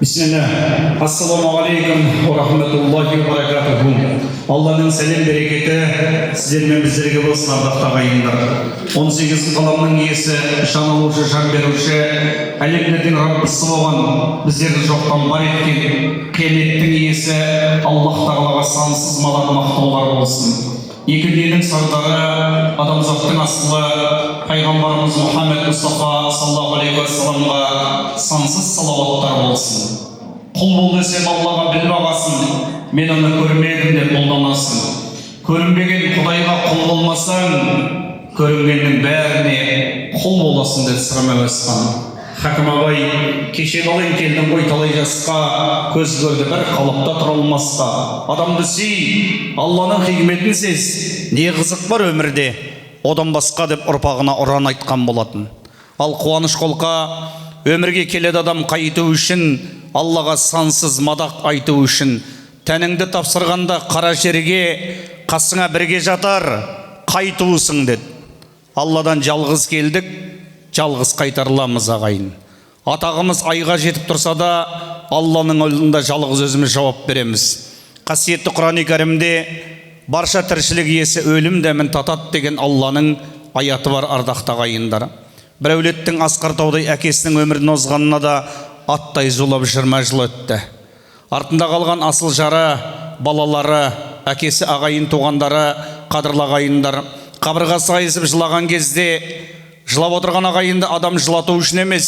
Bismillah. Assalamu alaikum wa rahmatullahi wa barakatuhu. Allah'ın selam bereketi sizlerмен bizlerге болсын ардақты ағайындар. 18 қаламның иесі, шан алушы, шан беруші, әлемдердің Раббысы болған, біздерді жоқтан бар еткен қияметтің иесі Аллах тағалаға сансыз мадақ мақтаулар болсын. Екі деннің сардары, адамзаттың асылы, пайғамбарымыз Мұхаммед Мұстафа саллаллаху алейхи ва салламға сансыз салауаттар болсын. Құл бол десем Аллаға біл бағасын, мен оны көрмедім деп қолданасың. Көрінбеген Құдайға құл болмасаң, көрінгеннің бәріне құл боласың деп сырма басқан. Хакім абай, кеше қалай келдің ғой талай жасқа, көз көрді бір қалыпта тұра алмасқа. Адамды сүй, Алланың хикметін сез, не қызық бар өмірде, одан басқа деп ұрпағына ұран айтқан болатын. Ал қуаныш қолқа, өмірге келеді адам қайту үшін, Аллаға сансыз мадақ айту үшін. Тәніңді тапсырғанда қара жерге, қасыңа бірге жатар, қайтуысың деді. Алладан жалғыз келдік, жалғыз қайтарыламыз ағайын. Атағымыз айға жетіп тұрса да, Алланың алдында жалғыз өзіміз жауап береміз. Қасиетті Құран-ы Кәрімде барша тіршілік иесі өлім дәмін татады деген Алланың аяты бар ардақты ағайындар. Бір әулеттің асқар таудай әкесінің өмірін озғанына да аттай зулап 20 жыл өтті. Артында қалған асыл жары, балалары, әкесі, ағайын, туғандары, қадірлі ағайындар қабырғасы қайысып жылаған кезде, жылап отырған ағайынды адам жылату үшін емес,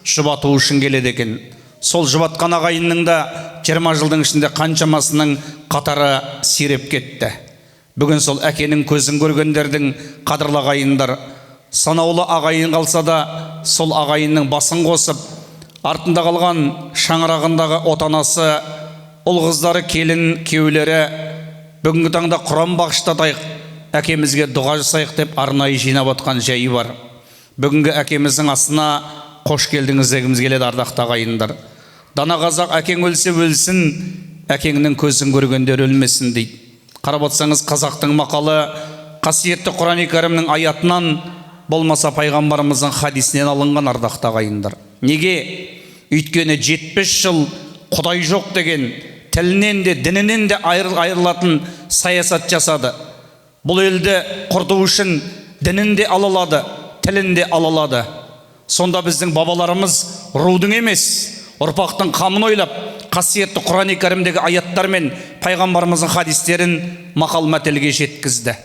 жұбату үшін келеді екен. Сол жұбатқан ағайынның да 20 жылдың ішінде қаншамасының қатары сиреп кетті. Бүгін сол әкенің көзін көргендердің қадірлі ағайындар, санаулы ағайын қалса да, сол ағайынның басын қосып, артында қалған шаңырағындағы отанасы, ұл қыздары, келін, күйеулері бүгінгі таңда Құран бағыштатайық, әкемізге дұға жасайық деп арнайы жинап отқан жайы бар. Бүгінгі әкеміздің астына қош келдіңіз дегіміз келеді ардақты ағайындар. Дана қазақ әкең өлсе өлсін, әкеңнің көзін көргендер өлмесін дейді. Қарап отырсаңыз қазақтың мақалы қасиетті Құран-ы Кәрімнің аятынан болмаса пайғамбарымыздың хадисінен алынған ардақты ағайындар. Неге? Өйткені 70 жыл Құдай жоқ деген тілінен де дінінен де айырылатын саясат жасады. Бұл елді құрту үшін дінін де алалады, тілін де алалады. Сонда біздің бабаларымыз рудың емес, ұрпақтың қамын ойлап, қасиетті Құран-ы Кәрімдегі аяттар мен пайғамбарымыздың хадистерін мақал-мәтелге жеткізді.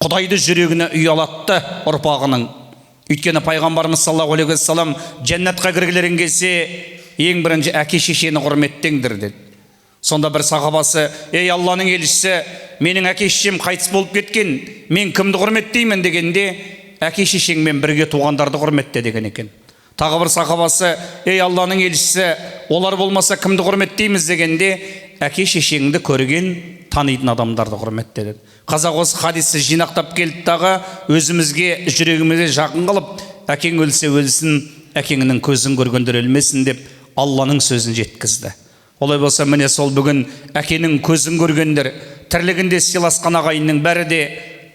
Құдайды жүрегіне ұялатты ұрпағының. Өйткені пайғамбарымыз саллаллаху алейхи ва саллям жәннатқа кіргілерің келсе, ең бірінші әке шешені құрметтеңдер деді. Сонда бір сахабасы, ей Алланың елшісі, менің әке шешем қайтыс болып кеткен, мен кімді құрметтеймін дегенде, әке шешеңмен бірге туғандарды құрметте деген екен. Тағы бір сахабасы, ей Алланың елшісі, олар болмаса кімді құрметтейміз дегенде, әке шешеңді көрген, танитын адамдарды құрметте деді. Қазақ осы хадисті жинақтап келді дағы, өзімізге, жүрегімізге жақын қылып, әкең өлсе өлсін, әкеңнің көзін көргендер өлмесін деп Алланың сөзін жеткізді. Олай болса, міне сол бүгін әкенің көзін көргендер, тірлігінде сыйласқан ағайынның бәрі де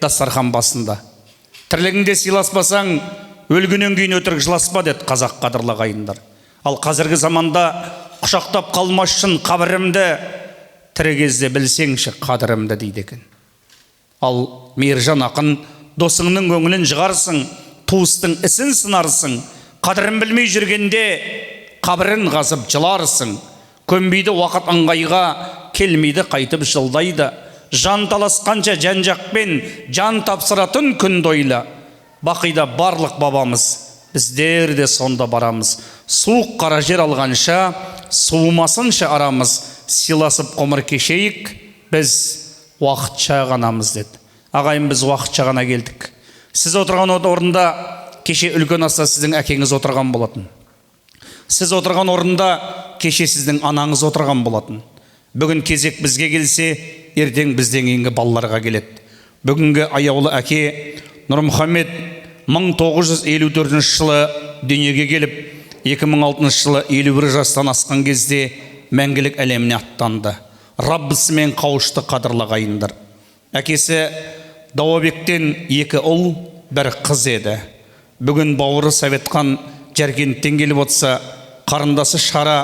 дастархан басында. Тірлігінде сыйласпасаң, өлгеннен кейін өтірік жыласпа деді қазақ қадірлі ағайындар. Ал қазіргі заманда құшақтап қалмас үшін қабірімді, тірі кезде білсеңші қадірімді дейді екен. Ал мейіржан ақын, досыңның көңілін жығарсың, туыстың ісін сынарсың, қадірін білмей жүргенде қабірін қазып жыларсың. Көнбейді уақыт ыңғайға, келмейді қайтып жылдайды. Жан таласқанша жан-жақпен, жан тапсыратын күн дойла. Бақида барлық бабамыз, біздер де сонда барамыз. Суық қара жер алғанша, суымасынша арамыз. Сыйласып ғұмыр кешейік, біз уақытша ғанамыз деді. Ағайын, біз уақытша ғана келдік. Сіз отырған орында кеше үлкен аста сіздің әкеңіз отырған болатын. Сіз отырған орында кеше сіздің анаңыз отырған болатын. Бүгін кезек бізге келсе, ертең бізден кейінгі балаларға келеді. Бүгінгі аяулы әке Нұрмұхаммед 1954 жылы дүниеге келіп, 2006 жылы 51 жастан асқан кезде мәңгілік әлеміне аттанды. Раббысымен қауышты қадірлі ағайындар. Әкесі Дауабектен 2 ұл, 1 қыз еді. Бүгін бауыры Советхан Жаркенттен келіп отса, қарындасы Шара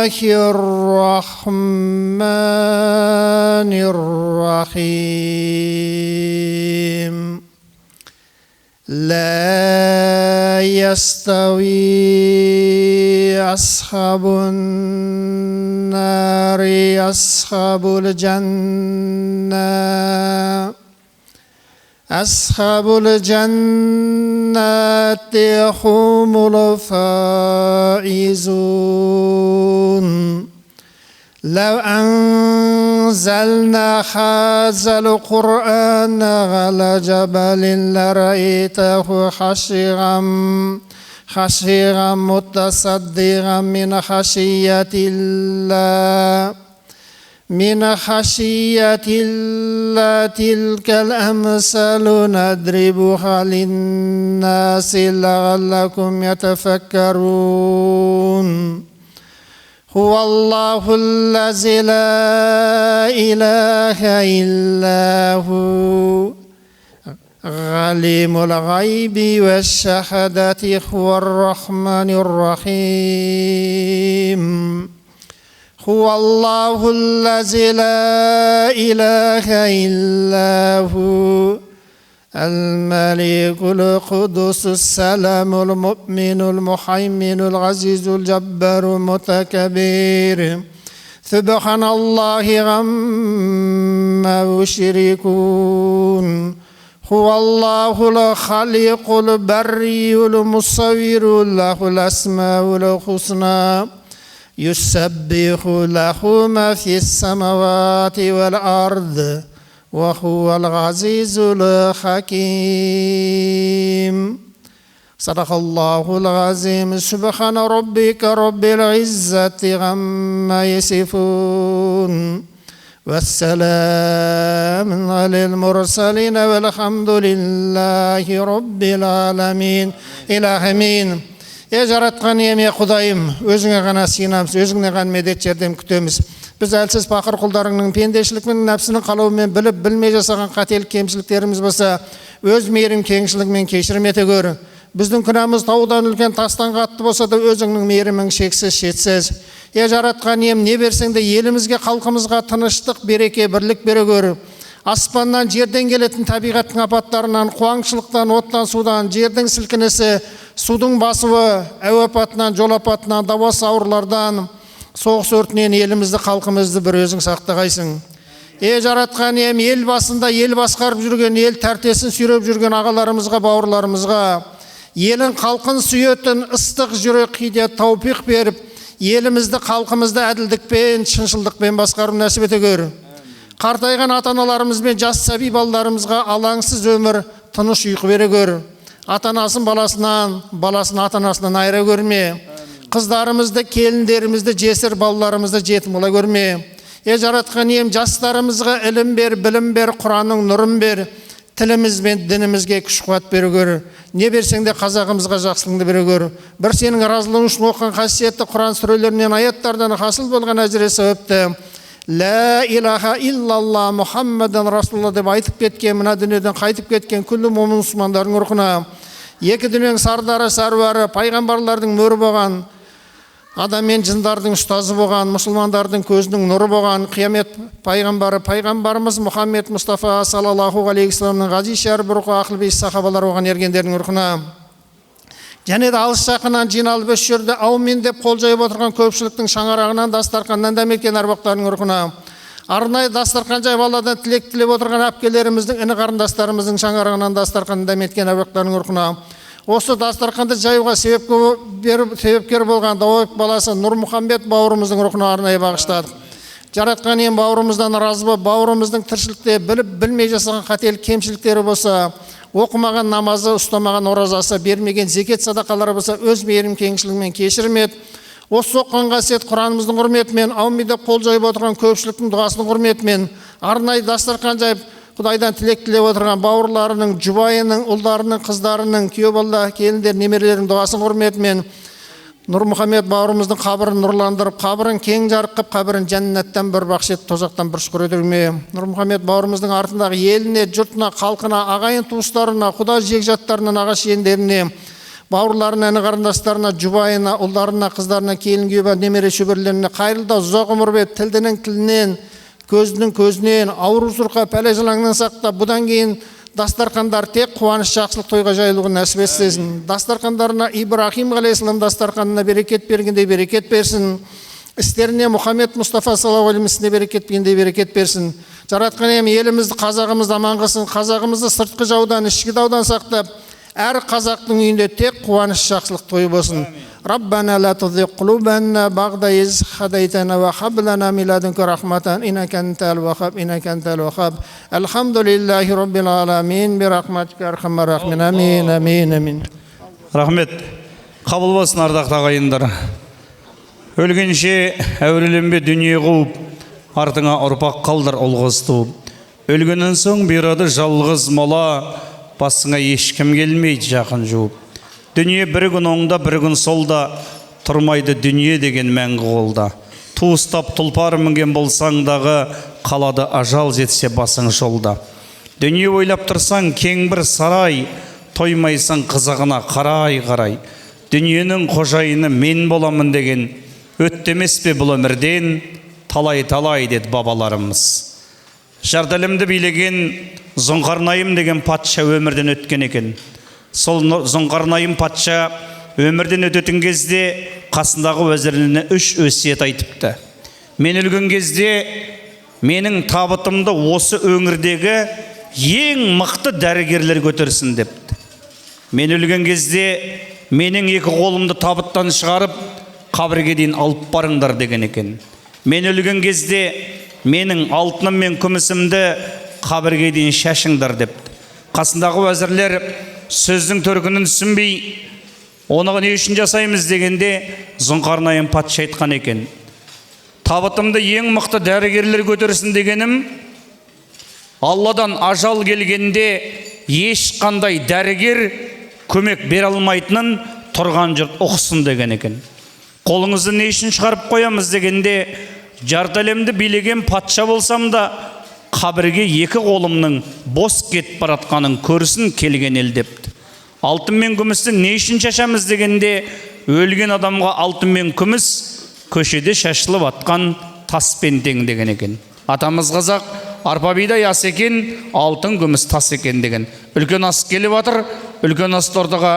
الرحمن الرحيم لا يستوي أصحاب النار أصحاب الجنة هم الفائزون لو أنزلنا هذا القرآن على جبل لرأيته خاشعا متصدعا من خشية الله تلك الأمثال نضربها للناس لعلكم يتفكرون هو الله الذي لا إله إلا هو عالم الغيب والشهادة هو الرحمن الرحيم هو الله الذي لا إله إلا هو الملك القدوس السلام المؤمن المهيمن العزيز الجبار المتكبر سبحان الله عما يشركون هو الله الخالق البري المصور له الأسماء الحسنى يسبح له ما في السماوات والأرض وهو العزيز الحكيم صدق الله العظيم سبحان ربك رب العزة عما يصفون والسلام على المرسلين والحمد لله رب العالمين آمين жаратқан ием, Құдайым, өзіңе ғана сыйынамыз, өзіңе ғана медет жәрдем күтеміз. Біз әлсіз пақыр құлдарыңның пендешілігімен, нәпсінің қалауымен біліп, білмей жасаған қателік кемшіліктеріміз болса, өз мейірім кеңшілігімен кешірім ете гөр. Біздің күнәміз таудан үлкен тастан қатты болса да, өзіңнің мейірімің шексіз, шетсіз. Жаратқан ием, не берсең де елімізге, халқымызға тыныштық, береке, бірлік бере гөр. Аспаннан, жерден келетін табиғаттың апаттарынан, қуаңшылықтан, оттан, судан, жердің сілкінісі, судың басуы, әуе апатынан, жол апатынан, дауыс аурулардан, соғыс өртінен елімізді, халқымызды бір өзің сақтағайсың. Жаратқан ием, ел басында ел басқарып жүрген, ел тәртесін сүйреп жүрген ағаларымызға, бауырларымызға, елін халқын сүйетін ыстық жүрек кейде тауфиқ беріп, елімізді, халқымызды әділдікпен, шыншылдықпен басқарып нәсіп ете гөр. Қартайған ата-аналарымыз бен жас сәби балаларымызға алаңсыз өмір, тыныш ұйқы бере гөр. Ата-анасын баласынан, баласын ата-анасынан айыра көрме. Қыздарымызды, келіндерімізді, жесір балаларымызды жетім қыла көрме. Жаратқан ием, жастарымызға ілім бер, білім бер, Құранның нұрын бер. Тіліміз бен дінімізге күш қуат бере гөр. Не берсең де қазағымызға жақсылығыңды бере гөр. Бір сенің разылығың үшін оқыған қасиетті Құран сүрелерінен, аяттардан хасыл болған әжіре сауапты. Ла илаха иллалла Мұхаммадан Расулалла деп айтып кеткен, мына дүниеден қайтып кеткен күллі момын мұсылмандардың рухына, екі дүниенің сардары, сарвары, пайғамбарлардың мөрі болған, адам мен жындардың ұстазы болған, мұсылмандардың көзінің нұры болған, қиямет пайғамбары, пайғамбарымыз Мұхаммед Мұстафа саллаллаху алейхи саламның ғазиз шәріп рухы, ақыл бейс сахабалар болған ергендердің рухына, және де алыс жақыннан жиналып осы жерде аумин деп қол жайып отырған көпшіліктің шаңырағынан, дастарханнан дәметкен арбақтардың рухына, арнайы дастархан жайып Алладан тілек тілеп отырған әпкелеріміздің, іні қарындастарымыздың шаңырағынан, дастарханнан дәметкен арбақтардың рухына, осы дастарханды жаюға себепкер болған Дауыт баласы Нұрмұхамбет бауырымыздың рухына арнайы бағыштадық. Жаратқан ием, бауырымыздан разы болып, бауырымыздың тіршілікте біліп, білмей жасаған қателік кемшіліктері болса, оқымаған намазы, ұстамаған оразасы, бермеген зекет садақалары болса, өз мейірім кеңшілігімен кешірім ет. Осы оққан қасиет Құранымыздың құрметімен, аумиде қол жайып отырған көпшіліктің дұғасының құрметімен, арнайы дастархан жайып Құдайдан тілек тілеп отырған бауырларының, жұбайының, ұлдарының, қыздарының, күйеу бала, келіндер, немерелерінің дұғасының құрметімен Нұрмұхаммед бауырымыздың қабірін нұрландырып, қабірін кең жарық қып, қабірін жәннаттан бір бақшет, тозақтан бір шүкір етірме. Нұрмұхаммед бауырымыздың артындағы еліне, жұртына, халқына, ағайын туыстарына, құда жекжаттарына, ағаш ендеріне, бауырларына, іні қарындастарына, жұбайына, ұлдарына, қыздарына, келін күйеуге, немере шөберелеріне қайырлы ұзақ ғұмыр беріп, тілдінің тілінен, көзінің көзінен, ауру сұрқа, пәле жалаңнан сақтап, бұдан кейін дастархандар тек қуаныш, жақсылық тойға жайылуын нәсіп етсін. Дастархандарына Ибрахим алейхиссалам дастарханына берекет бергендей берекет берсін. Істеріне Мұхаммед Мұстафа саллаллаху алейхи вассаламның берекет бергендей берекет берсін. Жаратқан ием елімізді, қазағымызды аман қылсын. Қазағымызды сыртқы жаудан, ішкі даудан сақтап, әр қазақтың үйінде тек қуаныш, жақсылық тойы болсын. Раббана ла тузиг қулубана бағда из хадайтана ва хаб лана мин ладунка рахматан иннака антал ваххаб. Алхамдулиллахи раббил аламин би рахматика архамар рахимин. Амин, амин, амин. Рахмет. Қабыл болсын ардақты ағайындар. Өлгенше әуреленбе дүние қуып, артыңа ұрпақ қалдыр ұлғыз туып. Өлгеннен соң бұйырады жалғыз мола, басыңа ешкім келмейді жақын жуып. Дүние бір күн оңда, бір күн солда, тұрмайды дүние деген мәңгі қолда. Туыстап тұлпар мінген болсаң дағы, қалады ажал жетсе басың жолда. Дүние ойлап тұрсаң кең бір сарай, тоймайсың қызығына қарай. Дүниенің қожайыны мен боламын деген, өттемес пе бұл өмірден, талай деді бабаларымыз. Жардалымды билеген Зұңғарнайым деген патша өмірден өткен екен. Сол Зұңғарнайым патша өмірден өтетін кезде қасындағы уәзіріне 3 өсиет айтыпты. Мен өлген кезде менің табытымды осы өңірдегі ең мықты дәрігерлер көтерсін депті. Мен өлген кезде менің 2 қолымды табыттан шығарып, қабірге дейін алып барыңдар деген екен. Мен өлген кезде менің алтыным мен күмісімді қабірге дейін шашыңдар депті. Қасындағы уәзірлер сөздің төркінін түсінбей, оны не үшін жасаймыз дегенде Зұңғарнайым патша айтқан екен. Табытымды ең мықты дәрігерлер көтерсін дегенім, Алладан ажал келгенде ешқандай дәрігер көмек бере алмайтынын тұрған жұрт ұқсын деген екен. Қолыңызды не үшін шығарып қоямыз дегенде, жардалемді билеген патша болсам да, қабірге 2 қолымның бос кетіп баратқанын көрсін келген ел депті. Алтын мен күмісті не үшін шашамыз дегенде, өлген адамға алтын мен күміс көшеде шашылып атқан таспен тең деген екен. Атамыз қазақ арпа бидай ас екен, алтын күміс тас екен деген. Үлкен ас келіп атыр, үлкен асты ортаға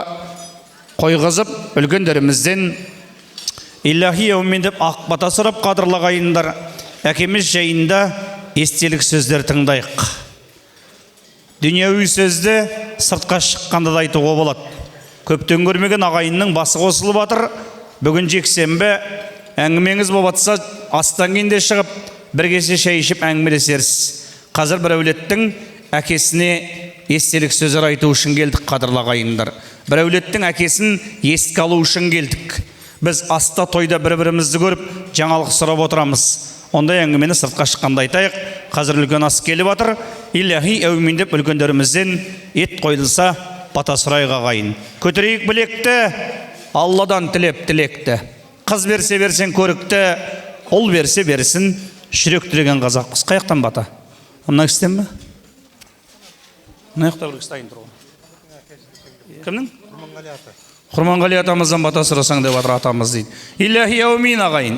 қойғызып, үлкендерімізден илахи әумин деп ақ бата сұрап қадырлағайындар. Әкеміз жайында естелік сөздер тыңдайық. Дүниеуи сөзді сыртқа шыққанда да айтуға болады. Көптен көрмеген ағайынның басы қосылып атыр. Бүгін жексенбі әңгімеңіз болып атса, астан кейін де шығып, бір кесе шай ішіп әңгімелесерсіз. Қазір бір әулеттің әкесіне естелік сөздер айту үшін келдік, қадырлы ағайындар. Бір әулеттің әкесін еске алу үшін келдік. Біз аста тойда бір-бірімізді көріп, жаңалық сұрап отырамыз. Ондай әңгімені сыртқа шыққанда айтайық. Қазір үлкен ас келіп атыр. Илахи әумин деп үлкендерімізден ет қойылса, бата сұрайық ағайын. Көтерейік білекті, Алладан тілеп тілекті. Қыз берсе берсен көрікті, ұл берсе берсін, жүрек тілеген қазақпыз. Қаяқтан бата? Мына кістен бе? Мына яқта бір кісі тұрған. Кімнің? Құрманғали атамыздан бата сұрасаң деп атыр атамыз дейді. Илахи әумин ағайын.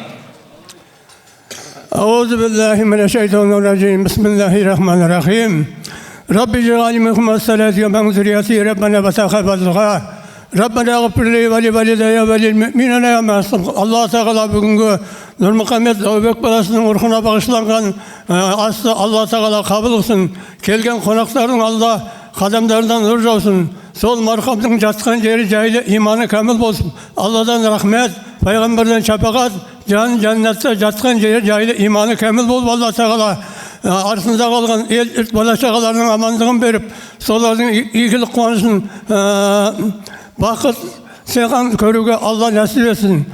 Аузу биллахи минаш шайтанир раджим. Бисмиллахир-рахманир-рахим. Rabbi ij'alni minhum as-salati wa min zurriyyati rabbana wa taqabbal. Rabbana ighfir li wa li walidayya wa lil mu'minina yawma yaqumul hisab. Allah Teala бүгінгі Нұрмұхаммед Дәубек баласының рухына бағышланған асты Алла Тағала қабыл қылсын. Келген қонақтардың Алла қадамдарынан нұр жаусын. Сол марқамдың жатқан жері жайлы иманы кәміл болсын. Алладан рахмет, пайғамбардан шапағат, жәннатта жатқан жері жайлы иманы кәміл болып Алла Тағала арасында қалған ел бала-шағаларының амандығын беріп, солардың игілік қуанысын бақыт сыйған көруге Алла нәсіп етсін.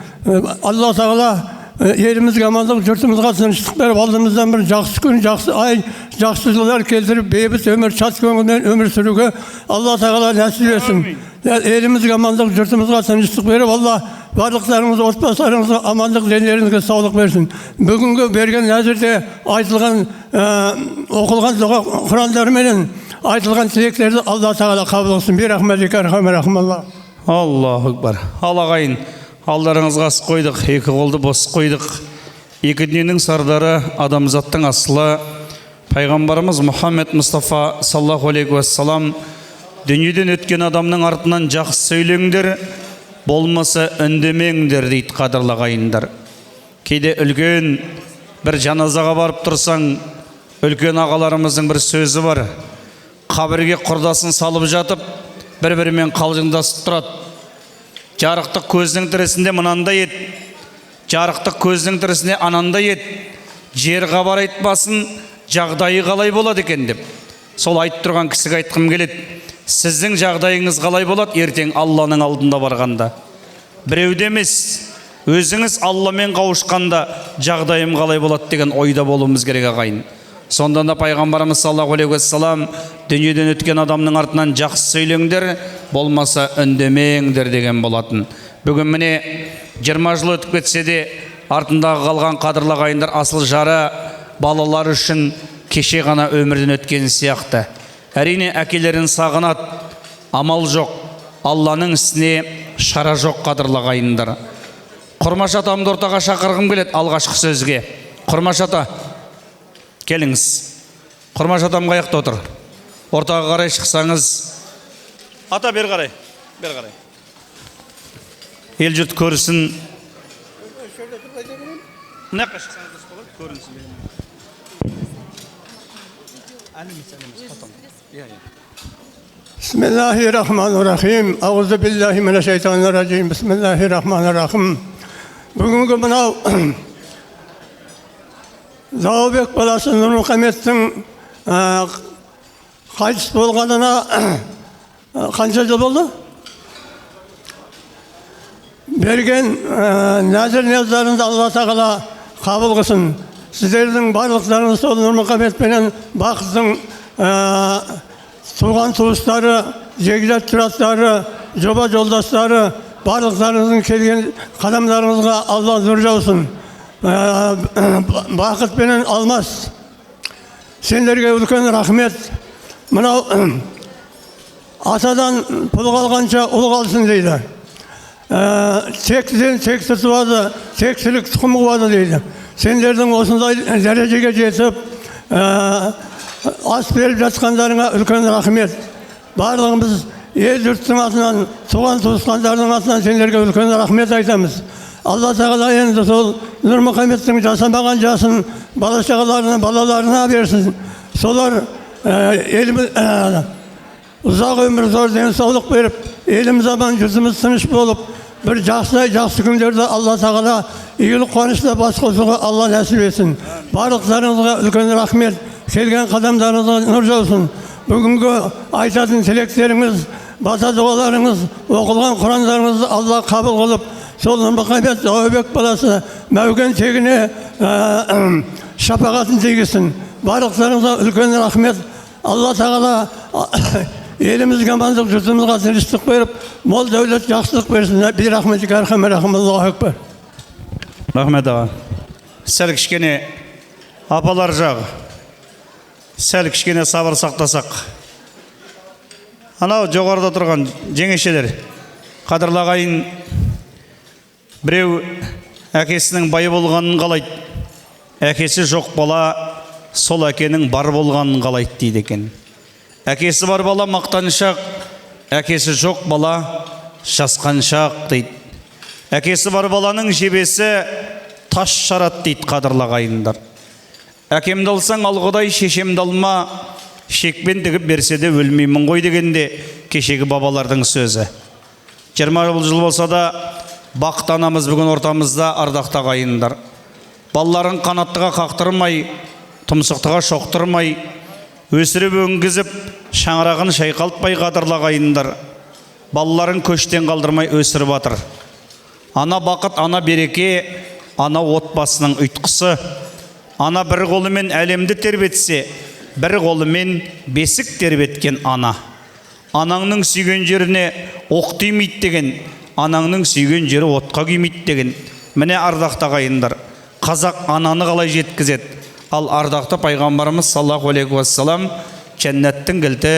Алла Тағала елімізге амандық, жұртымызға тыныштық беріп, алдымыздан бір жақсы күн, жақсы ай, жақсы жылдар келтіріп, бейбіт өмір, шат көңілмен өмір сүруге Алла Тағала нәсіп етсін. Елімізге амандық, жұртымызға тыныштық беріп, Алла барлықтарыңыз, отбасыларыңызға амандық, денелеріңізге саулық берсін. Бүгінгі берген нәзірде айтылған, оқылған дұға құрандарменен айтылған тілектерді Алла Тағала қабыл қылсын. Бирахматика архамар рахималлах. Аллаху акбар. Ал ағайын, алдарыңызға ас қойдық, екі қолды бос қойдық. Екі дүниенің сардары, адамзаттың асылы, пайғамбарымыз Мұхаммед Мұстафа саллаллаху алейхи уассалам, дүниеден өткен адамның артынан жақсы сөйлеңдер, болмаса үндемеңдер дейді қадірлі ағайындар. Кейде үлкен бір жаназаға барып тұрсаң, үлкен ағаларымыздың бір сөзі бар. Қабірге құрдасын салып жатып, бір-бірімен қалжыңдасып тұрады. Жарықтық көздің тірісінде мынандай еді, жарықтық көздің тірісінде анандай еді, жер хабар айтпасын, жағдайы қалай болады екен деп. Сол айтып тұрған кісіге айтқым келеді. Сіздің жағдайыңыз қалай болады ертең Алланың алдында барғанда? Біреуде емес, өзіңіз Алламен қауышқанда жағдайым қалай болады деген ойда болуымыз керек ағайын. Сонда да пайғамбарымыз саллаллаху алейхи уассалам дүниеден өткен адамның артынан жақсы сөйлеңдер, болмаса үндемеңдер деген болатын. Бүгін міне 20 жыл өтіп кетсе де артындағы қалған қадірлі ағайындар асыл жары балалар үшін кеше ғана өмірден өткен сияқты. Әрине әкелерін сағынады, амал жоқ, Алланың ісіне шара жоқ қадірлі ағайындар. Құрмаш атамды ортаға шақырғым келеді алғашқы сөзге. Құрмаш ата, келіңіз. Құрмаш атам қаяқта отыр? Ортаға қарай шықсаңыз. Ата бер қарай, бер қарай. Ел жұрт көрсін. Мына жаққа шықсаңыз дұрыс болады, көрінсін. Бисмиллахиррахманиррахим. Аузу биллахи минашшайтанирраджим. Бисмиллахиррахманиррахим. Бүгінгі мынау Зауабек баласы Нұрмұхаммедтің қайтыс болғанына қанша жыл болды? Берген нәзір-нияздарыңызды Алла тағала қабыл қылсын. Сіздердің барлықтарыңыз сол Нұрмұхаммедпенен бақыттың туған туыстары, жегілет тұрақтары, жоба жолдастары, барлықтарыңыздың келген қадамдарыңызға Алла нұр жаусын. Бақыт пенен алмас. Сендерге үлкен рахмет. Мынау атадан пұл қалғанша ұл қалсын дейді. Тектіден текті туады, тектілік тұқым қуады дейді. Сендердің осындай дәрежеге жетіп, ас беріп жатқандарыңа үлкен рахмет. Барлығымыз ел жұрттың атынан, туған туысқандардың атынан сендерге үлкен рахмет айтамыз. Алла тағала енді сол Нұрмұхаммедтің жасамаған жасын балаларына берсін. Солар ұзақ өмір, зор денсаулық беріп, еліміз аман, жұртымыз тыныш болып, бір жақсы күндерді Алла тағала игілік қуанышта бас қосуға Алла нәсіп етсін. Барлықтарыңызға үлкен рахмет, келген қадамдарыңызға нұр жаусын. Бүгінгі айтатын тілектеріңіз, бата дұғаларыңыз, оқылған құрандарыңызды Алла қабыл қылып, сол Нұрмұхаммед Зауабек баласы мәуген тегіне шапағатын тегісін. Барлықтарыңызға үлкен рахмет. Алла тағала елімізге амандық, жұртымызға тыныштық беріп, мол дәулет, жақсылық берсін. Би рахметіке архам рахым. Аллаху акбар. Рахмет аға. Сәл кішкене апалар жағы. Сәл кішкене сабыр сақтасақ. Анау жоғарыда тұрған жеңешелер, қадірлі ағайын, біреу әкесінің бай болғанын қалайды, әкесі жоқ бала сол әкенің бар болғанын қалайды дейді екен. Әкесі бар бала мақтаншақ, әкесі жоқ бала жасқаншақ дейді. Әкесі бар баланың жебесі таш шарат дейді қадірлі ағайындар. Әкемді алсаң алғыдай, шешемді алма, шекпен тігіп берсе де өлмеймін ғой дегенде кешегі бабалардың сөзі. 20 жыл болса да бақыт анамыз бүгін ортамызда, ардақты ағайындар. Балаларын қанаттыға қақтырмай, тұмсықтыға шоқтырмай, өсіріп өңгізіп, шаңырағын шайқалтпай қадірлі ағайындар. Балаларын көштен қалдырмай өсіріп атыр. Ана бақыт, ана береке, ана отбасының ұйтқысы. Ана бір қолымен әлемді тербетсе, бір қолымен бесік тербеткен ана. Анаңның сүйген жеріне оқ тимейді деген, анаңның сүйген жері отқа күймейді деген. Міне ардақты ағайындар, қазақ ананы қалай жеткізеді? Ал ардақты пайғамбарымыз саллаллаху алейхи уассалам жәннаттың кілті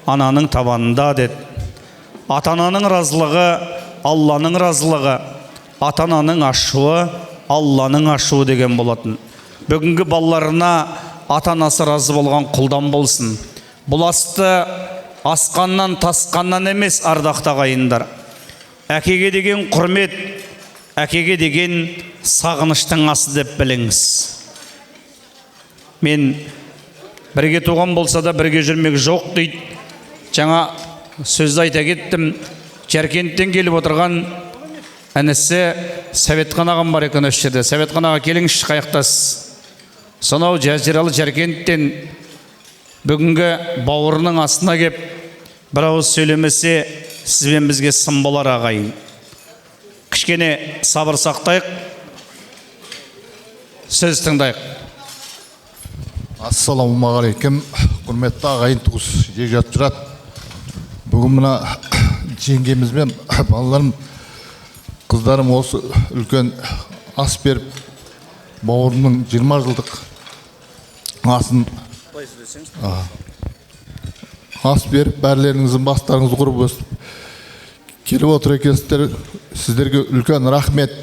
ананың табанында деді. ата-ананың разылығы Алланың разылығы, ата-ананың ашуы Алланың ашуы деген болатын. Бүгінгі балаларына ата-анасы разы болған құлдан болсын. Бұл асты асқаннан тасқаннан емес, ардақты ағайындар. Әкеге деген құрмет, әкеге деген сағыныштың асы деп біліңіз. Мен бірге туған болса да бірге жүрмек жоқ дейді. Жаңа сөзді айта кеттім. Жаркенттен келіп отырған інісі Сәветқан ағам бар екен осы жерде. Сәветқан аға, келіңізші, қаяқтасыз. Сонау Жазиралы Жаркенттен бүгінгі бауырының астына кеп бір ауыз сөйлемесе, сізбен бізге сын болар ағайын. Кішкене сабыр сақтайық, сөз тыңдайық. Ассалаумағалейкум, құрметті ағайын туыс, жегжат жұрат. Бүгін мына жеңгемізбен балаларым, қыздарым осы үлкен ас беріп, бауырымның 20 жылдық асын ас беріп, бәрлеріңіздің бастарыңызды құрып өсіп келіп отыр екенсіздер. Сіздерге үлкен рахмет.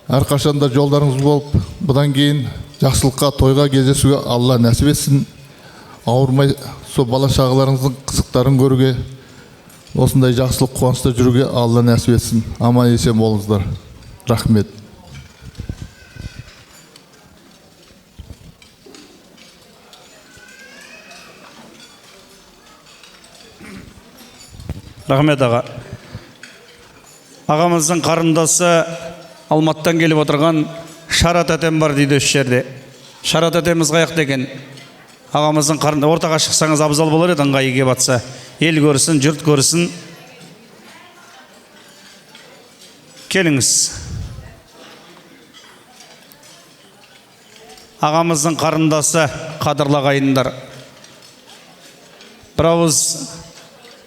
Әрқашанда жолдарыңыз болып, бұдан кейін жақсылыққа, тойға, кездесуге Алла нәсіп етсін. Ауырмай со бала шағаларыңыздың қызықтарын көруге, осындай жақсылық, қуанышта жүруге Алла нәсіп етсін. Аман есен болыңыздар. Рахмет. Рахмет аға. Ағамыздың қарындасы Алматтан келіп отырған Шарат әтем бар дейді осы жерде. Шарат әтеміз қаяқ деген. Ағамыздың қарындасы, ортаға шықсаңыз абзал болар еді, ыңғайы кеп атса. Ел көрсін, жұрт көрсін. Келіңіз. Ағамыздың қарындасы, қадірлі ағайындар. Бір ауыз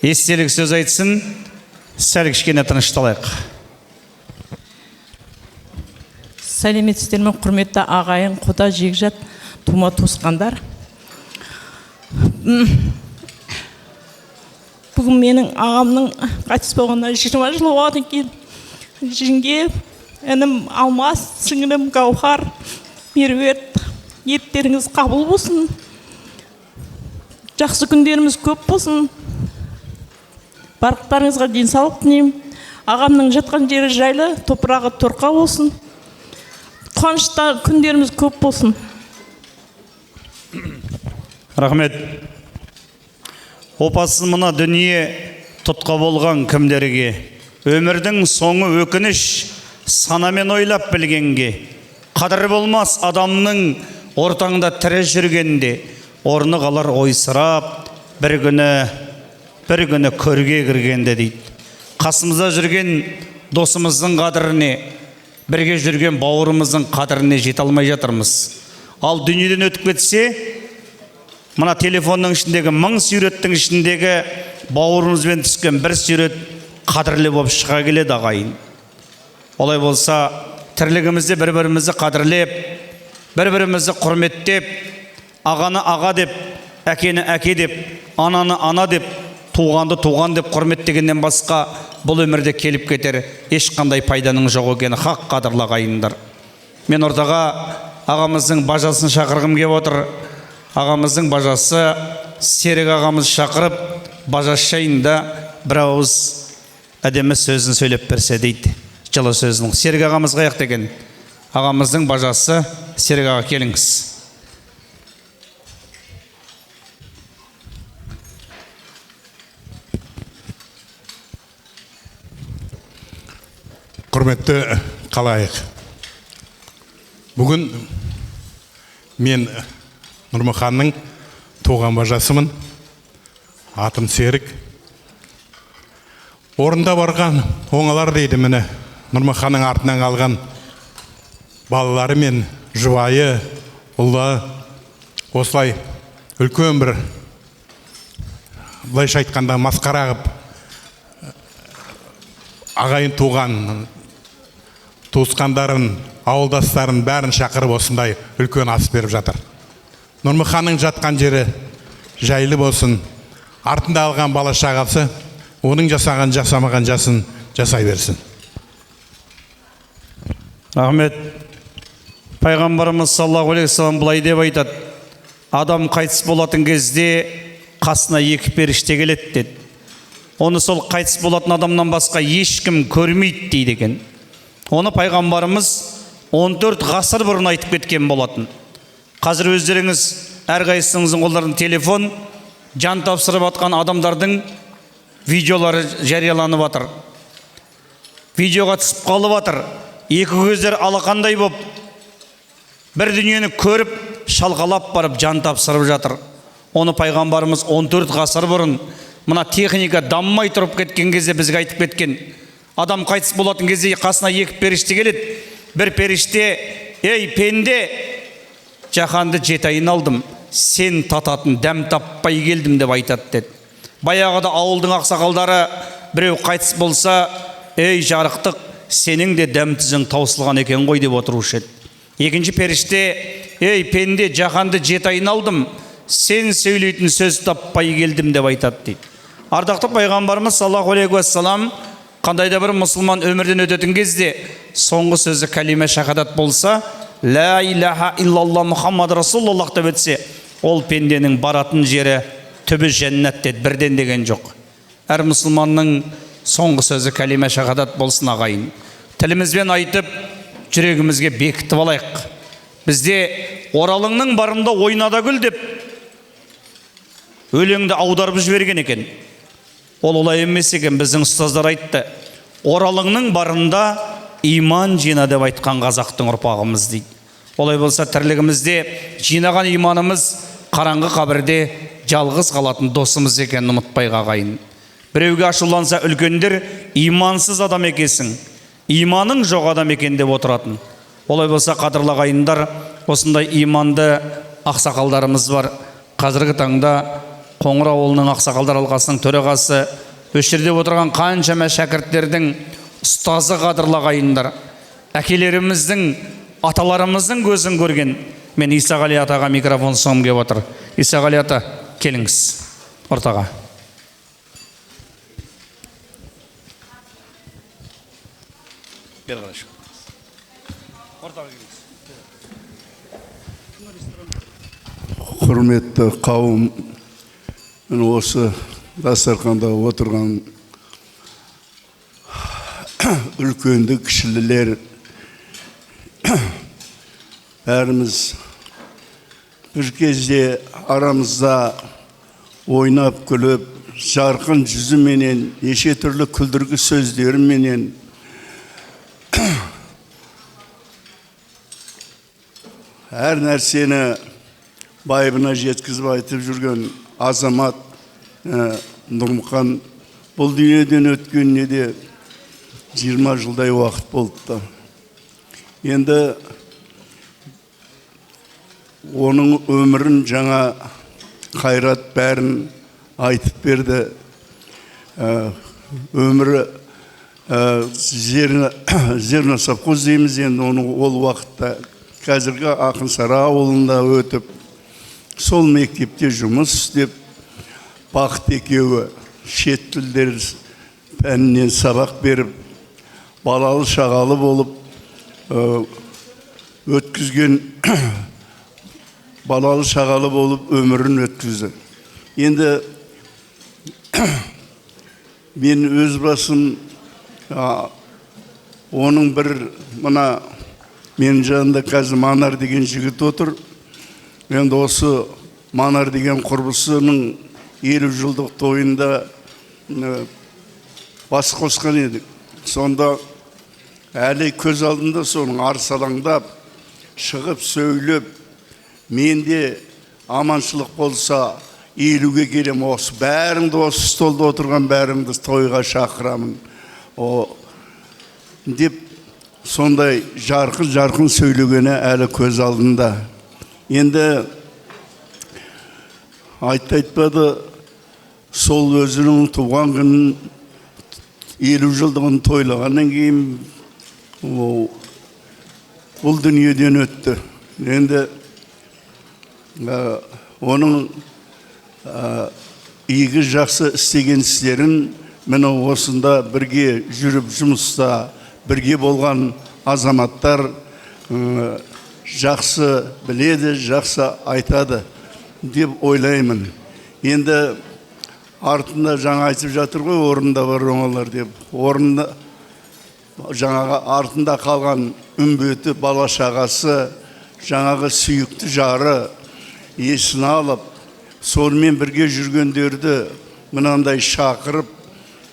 естелік сөз айтсын, сәл кішкене тынышталайық. Сәлеметсіздер ме, құрметті ағайын, құда, жекжат, тума туысқандар. Бүгін менің ағамның қайтыс болғанына 20 жыл болған екен. Жеңге, інім Алмас, сіңілім Гаухар, Меруерт, ниеттеріңіз қабыл болсын. Жақсы күндеріміз көп болсын. Барлықтарыңызға денсаулық тілеймін. Ағамның жатқан жері жайлы, топырағы торқа болсын. Қуанышта күндеріміз көп болсын. Рахмет. Опасыз мына дүние тұтқа болған кімдерге, өмірдің соңы өкініш, санамен ойлап білгенге, қадірі болмас адамның ортаңда тірі жүргенде, орны қалар ойсырап, бір күні көрге кіргенде дейді. Қасымызда жүрген досымыздың қадіріне, бірге жүрген бауырымыздың қадіріне жете алмай жатырмыз. Ал дүниеден өтіп кетсе, мына телефонның ішіндегі 1000 суреттің ішіндегі бауырымызбен түскен бір сурет қадірлі болып шыға келеді ағайын. Олай болса, тірлігімізде бір-бірімізді қадірлеп, бір-бірімізді құрметтеп, ағаны аға деп, әкені әке деп, ананы ана деп, туғанды туған деп құрметтегеннен басқа бұл өмірде келіп кетер ешқандай пайданың жоқ екені хақ, қадірлі ағайындар. Мен ортаға ағамыздың бажасын шақырғым келіп отыр. Ағамыздың бажасы Серік ағамыз шақырып, бажас жайында бір ауыз әдемі сөзін сөйлеп берсе дейді. Жылы сөзінің. Серік ағамыз қаяқ деген. Ағамыздың бажасы Серік аға, келіңіз. Құрметті қалайық. Бүгін мен Нұрмұханның туған бажасымын. Атым Серік. Орында барған оңалар дейді міне. Нұрмұханның артынан қалған балалары мен жұбайы, ұлы, осылай үлкен бір, былайша айтқанда масқара қып, ағайын туған туысқандарын, ауылдастарын бәрін шақырып осындай үлкен ас беріп жатыр. Нұрмұханның жатқан жері жайлы болсын, артында алған бала шағасы оның жасаған жасамаған жасын жасай берсін. Рахмет. Пайғамбарымыз саллаллаху алейхи вассалам былай деп айтады: адам қайтыс болатын кезде қасына екі періште келеді деді. Оны сол қайтыс болатын адамнан басқа ешкім көрмейді дейді екен. Оны пайғамбарымыз 14 ғасыр бұрын айтып кеткен болатын. Қазір өздеріңіз әрқайсыңыздың қолдарында телефон, жан тапсырып атқан адамдардың видеолары жарияланып жатыр. Видеоға түсіп қалып жатыр. Екі көздер алақандай боп бір дүниені көріп, шалқалап барып жан тапсырып жатыр. Оны пайғамбарымыз 14 ғасыр бұрын мына техника даммай тұрып кеткен кезде бізге айтып кеткен. Адам қайтыс болатын кезде қасына екі періште келеді. Бір періште: ей пенде, жаһанды жетайын алдым, сен тататын дәм таппай келдім деп айтады деді. Баяғыда ауылдың ақсақалдары біреу қайтыс болса: ей жарықтық, сенің де дәм тізің таусылған екен ғой деп отырушы еді. Екінші періште: ей пенде, жаһанды жетайын алдым, сен сөйлейтін сөз таппай келдім деп айтады дейді. Ардақты пайғамбарымыз саллаллаху алейхи уассалам қандай да бір мұсылман өмірден өтетін кезде соңғы сөзі кәлима шахадат болса, ла илаха иллалла Мұхаммад Расулуллах деп өтсе, ол пенденің баратын жері түбі жәннат деді, бірден деген жоқ. Әр мұсылманның соңғы сөзі кәлима шахадат болсын ағайын. Тілімізбен айтып, жүрегімізге бекітіп алайық. Бізде оралыңның барында ойнада гүл деп өлеңді аударып жіберген екен. Ол олай емес екен. Біздің ұстаздар айтты: оралыңның барында иман жина деп айтқан қазақтың ұрпағымыз дейді. Олай болса тірлігімізде жинаған иманымыз қараңғы қабірде жалғыз қалатын досымыз екенін ұмытпайық ағайын. Біреуге ашуланса үлкендер: имансыз адам екенсің, иманың жоқ адам екен деп отыратын. Олай болса қадірлі ағайындар, осындай иманды ақсақалдарымыз бар. Қазіргі таңда Қоңыр ауылының ақсақалдар алқасының төрағасы, осы жерде отырған қаншама шәкірттердің ұстазы қадірлі ағайындар, әкелеріміздің, аталарымыздың көзін көрген. Мен Исағали атаға микрофон ұсынғым келіп отыр. Исағали ата, келіңіз ортаға. Құрметті қауым, осы дастарханда отырған үлкенді кішілілер, бәріміз бір кезде арамызда ойнап күліп, жарқын жүзіменен, неше түрлі күлдіргі сөздеріменен әр нәрсені байыбына жеткізіп айтып жүрген азамат Нұрмұхан бұл дүниеден өткеніне де 20 жылдай уақыт болыпты. Енді оның өмірін жаңа Қайрат бәрін айтып берді. Өмірі зерна совхоз дейміз, енді оны ол уақытта қазіргі Ақынсара ауылында өтіп, сол мектепте жұмыс істеп, Бақыт екеуі шет тілдер пәнінен сабақ беріп, балалы шағалы болып өткізген, балалы шағалы болып өмірін өткізді. Енді мен өз басым оның бір мына менің жанында қазір Манар деген жігіт отыр. Енді осы Манар деген құрбысының 50 жылдық тойында бас қосқан едік. Сонда әлі көз алдында соның арсалаңдап, шығып сөйлеп, менде аманшылық болса 50-ге келем, осы бәріңді, осы столда отырған бәріңді тойға шақырамын деп сондай жарқын сөйлегені әлі көз алдында. Енді айтпады, сол өзінің туған күнін 50 жылдығын тойлағаннан кейін бұл дүниеден өтті. Енді оның игі жақсы істеген істерін міне осында бірге жүріп жұмыста бірге болған азаматтар жақсы біледі, жақсы айтады деп ойлаймын. Енді артында жаңа айтып жатыр ғой, орында бар оңалар деп. Орында жаңағы артында қалған үмбеті, бала шағасы, жаңағы сүйікті жары есін алып, сонымен бірге жүргендерді мынандай шақырып,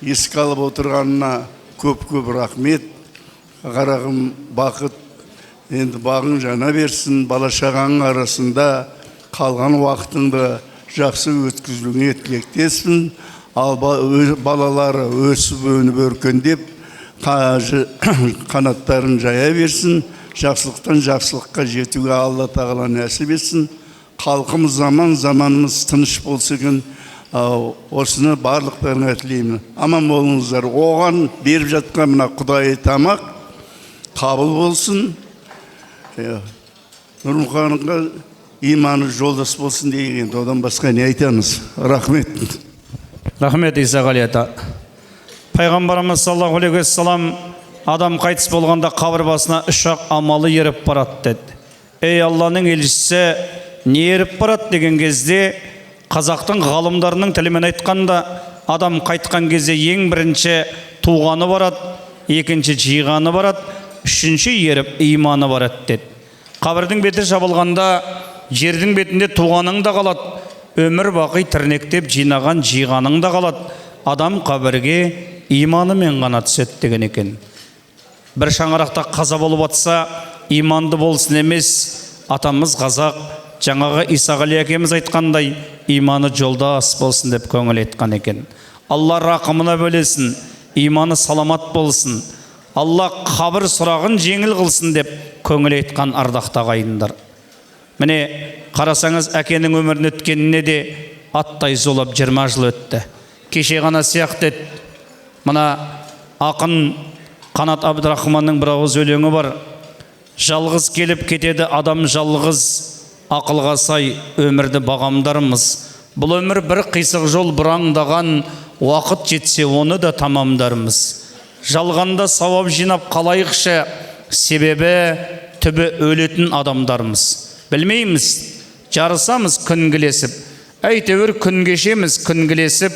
еске алып отырғанына көп-көп рахмет. Қарағым бақыт, енді бағың жана берсін, бала шағаның арасында қалған уақытыңды жақсы өткізуіңе тілектеспін. Ал балалары өсіп өніп өркендеп, қанаттарын жая берсін, жақсылықтан жақсылыққа жетуге Алла тағала нәсіп етсін. Халқымыз заманымыз тыныш болса екен, осыны барлықтарына тілеймін. Аман болыңыздар. Оған беріп жатқан мына Құдай тамақ қабыл болсын. Нұрмұханға иманы жолдас болсын деген, одан басқа не айтамыз? Рахмет. Рахмет, Исағали ата. Пайғамбарымыз саллаллаху алейхи уассалам адам қайтыс болғанда қабір басына 3-ақ амалы еріп барады деді. Ей Алланың елшісі, не еріп барады деген кезде, қазақтың ғалымдарының тілімен айтқанда, адам қайтқан кезде ең бірінші туғаны барады, екінші жиғаны барады, үшінші еріп иманы барады деді. Қабірдің беті жабылғанда, жердің бетінде туғаның да қалады, өмір бақи тірнектеп жинаған жиғаның да қалады. Адам қабірге иманымен ғана түседі деген екен. Бір шаңырақта қаза болып атса, иманды болсын емес, атамыз қазақ, жаңағы Исағали әкеміз айтқандай, иманы жолдас болсын деп көңіл етқан екен. Алла рақымына бөлесін, иманы саламат болсын, Алла қабір сұрағын жеңіл қылсын деп көңіл етқан ардақты ағайындар. Міне қарасаңыз, әкенің өмірін өткеніне де аттай зулап 20 жыл өтті. Кеше ғана сияқты еді. Мына ақын Қанат Абдрахманның бір ауыз өлеңі бар. Жалғыз келіп кетеді адам жалғыз, ақылға сай өмірді бағамдармыз. Бұл өмір бір қисық жол бұраңдаған, уақыт жетсе оны да тамамдармыз. Жалғанда сауап жинап қалайықшы, себебі түбі өлетін адамдармыз. Білмейміз, жарысамыз күнгілесіп, әйтеуір күн кешеміз күнгілесіп,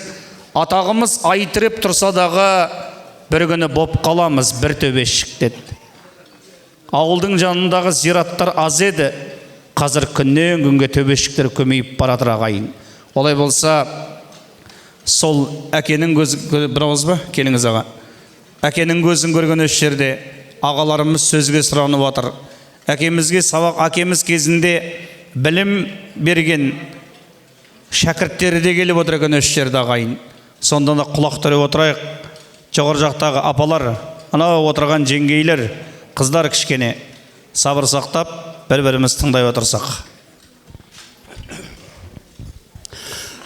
атағымыз айтырып тұрса дағы, бір күні боп қаламыз бір төбешік деді. Ауылдың жанындағы зираттар аз еді, қазір күннен күнге төбешіктер көмейіп баратыр ағайын. Олай болса, сол әкенің көзі, бір ауыз ба? Келіңіз аға. Әкенің көзін көрген осы жерде ағаларымыз сөзге сұранып жатыр. Әкемізге сабақ, әкеміз кезінде білім берген шәкірттері де келіп отыр екен осы жерде ағайын. Сонда да құлақ түріп отырайық. Жоғар жақтағы апалар, анау отырған жеңгейлер, қыздар кішкене сабыр сақтап, бір-біріміз тыңдай отырсақ.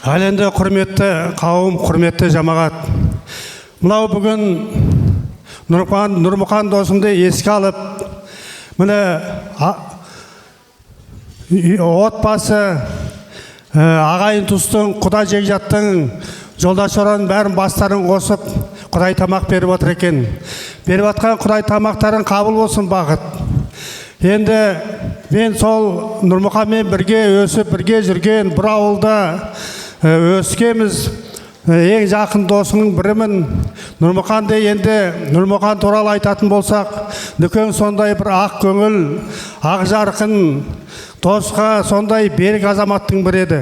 Әлемде құрметті қауым, құрметті жамағат. Мынау бүгін Нұрмұқан досымды еске алып, міне отбасы, ағайын тұстың, құда жекжаттың, жолдас жораның бәрін бастарын қосып, Құдай тамақ беріп отыр екен. Беріп атқан Құдай тамақтарын қабыл болсын бақыт. Енді мен сол Нұрмұқанмен бірге өсіп, бірге жүрген бір ауылда өскеміз, ең жақын досының бірімін. Нұрмұқан де енді Нұрмұқан туралы айтатын болсақ, дүкен сондай бір ақ көңіл, ақ жарқын досқа сондай берік азаматтың бірі еді.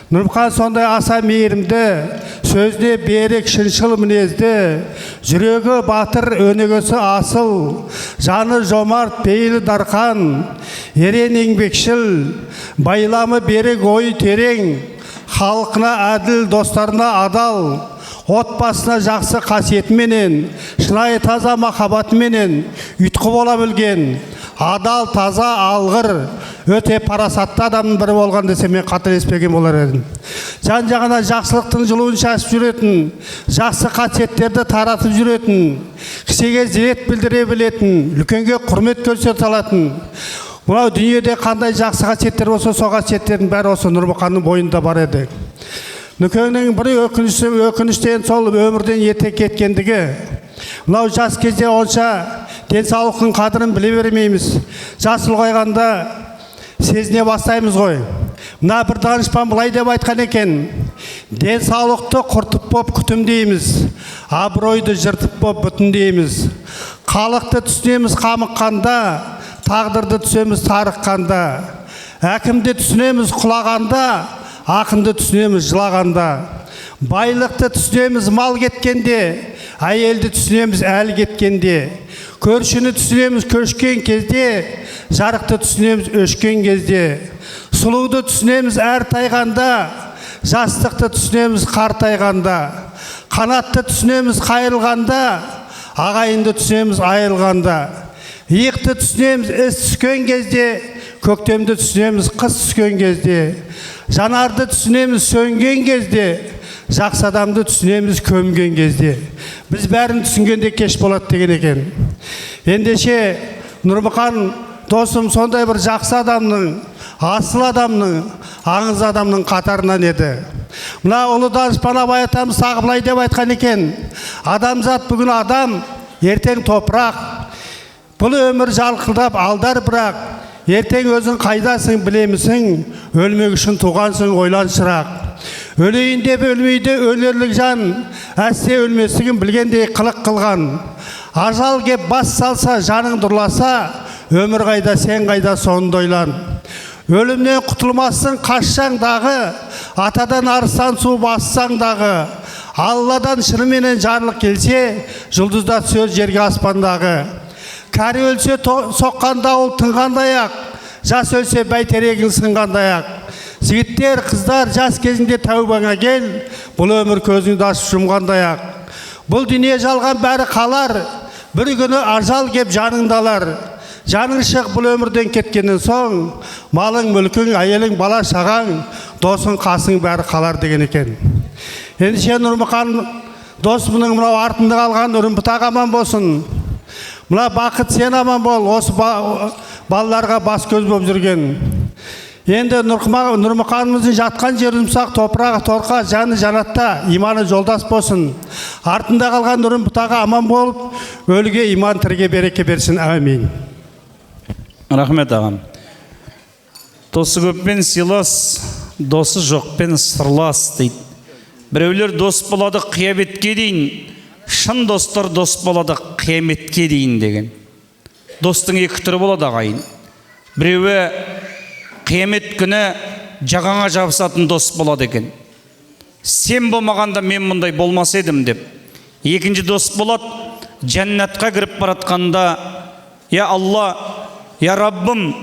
Нұрмұқан сондай аса мейірімді, сөзде берік, шыншыл мінезді, жүрегі батыр, өнегесі асыл, жаны жомарт, пейілі дарқан, ерен еңбекшіл, байламы берік, ой терең, халқына әділ, достарына адал, отбасына жақсы қасиетіменен, шынайы таза махаббатыменен ұйытқы бола білген, адал, таза, алғыр, өте парасатты адамның бірі болған десе мен қателеспеген болар едім. Жан-жағына жақсылықтың жылуын шашып жүретін, жақсы қасиеттерді таратып жүретін, кісіге зілет білдіре білетін, үлкенге құрмет көрсете алатын, Мынау дүниеде қандай жақсы қасиеттер болса, сол қасиеттердің бәрі осы Нұрмұқанның бойында бар еді. Нүкеңнің бір өкініштен сол өмірден ерте кеткендігі. Мынау жас кезде онша денсаулықтың қадірін біле бермейміз. Жас ұлғайғанда сезіне бастаймыз ғой. Мына бір данышпан былай деп айтқан екен: денсаулықты құртып боп күтім дейміз, абыройды жыртып боп бүтін дейміз. Халықты түсінеміз қамыққанда, тағдырды түсеміз тарыққанда. Әкімді түсінеміз құлағанда, ақынды түсінеміз жылағанда. Байлықты түсінеміз мал кеткенде, әйелді түсінеміз әл кеткенде. Көршіні түсінеміз көшкен кезде, жарықты түсінеміз өшкен кезде. Сұлуды түсінеміз әр тайғанда, жастықты түсінеміз қартайғанда. Қанатты түсінеміз қайырылғанда, ағайынды түсінеміз айырылғанда. Иықты түсінеміз іс түскен кезде, көктемді түсінеміз қыс түскен кезде. Жанарды түсінеміз сөнген кезде, жақсы адамды түсінеміз көмген кезде. Біз бәрін түсінгенде кеш болады деген екен. Ендеше Нұрмұқан досым сондай бір жақсы адамның, асыл адамның, аңыз адамның қатарынан еді. Мына ұлы данышпан Абай атамыз тағы былай деп айтқан екен: адамзат бүгін адам, ертең топырақ. Бұл өмір жалқылдап алдар бірақ, ертең өзің қайдасың білемісің, өлмек үшін туғансың ойлан шырақ. Өлейін деп өлмейді өлерлік жан, әсте өлмесігін білгендей қылық қылған. Ажал кеп бас салса, жаның дұрласа, өмір қайда сен қайда соңында ойлан. Өлімнен құтылмассың қашсаңдағы, атадан арыстан су бассаңдағы. Алладан шынымен жарлық келсе, жұлдызда түсер жерге аспандағы. Кәрі өлсе соққан дауыл тынғандай-ақ, жас өлсе бәйтерегің сынғандай-ақ. Жігіттер, қыздар, жас кезінде тәубаңа кел, бұл өмір көзіңді ашып жұмғандай-ақ. Бұл дүние жалған бәрі қалар, бір күні ажал кеп жаныңды алар. Жаның шық бұл өмірден кеткеннен соң, малың, мүлкің, әйелің, бала шағаң, досың, қасың бәрі қалар деген екен. Ендеше Нұрмұқан досымның мынау артында қалған Үрімбұтақ аман болсын. Мына бақыт сен аман бол, осы балаларға бас көз болып жүрген. Енді Нұрмұқанымыздың жатқан жері жұмсақ, топырағы торқа, жаны жанатта, иманы жолдас болсын. Артында қалған Үрімбұтағы аман болып, өліге иман, тіріге береке берсін. Әмин. Рахмет ағам. Досы көппен сыйлас, досы жоқпен сырлас дейді. Біреулер дос болады қиябетке дейін, шын достар дос болады қияметке дейін деген. Достың екі түрі болады ағайын. Біреуі қиямет күні жағаңа жабысатын дос болады екен. Сен болмағанда мен мұндай болмас едім деп. Екінші дос болады, жәннатқа кіріп баратқанда: я Алла, я Раббым,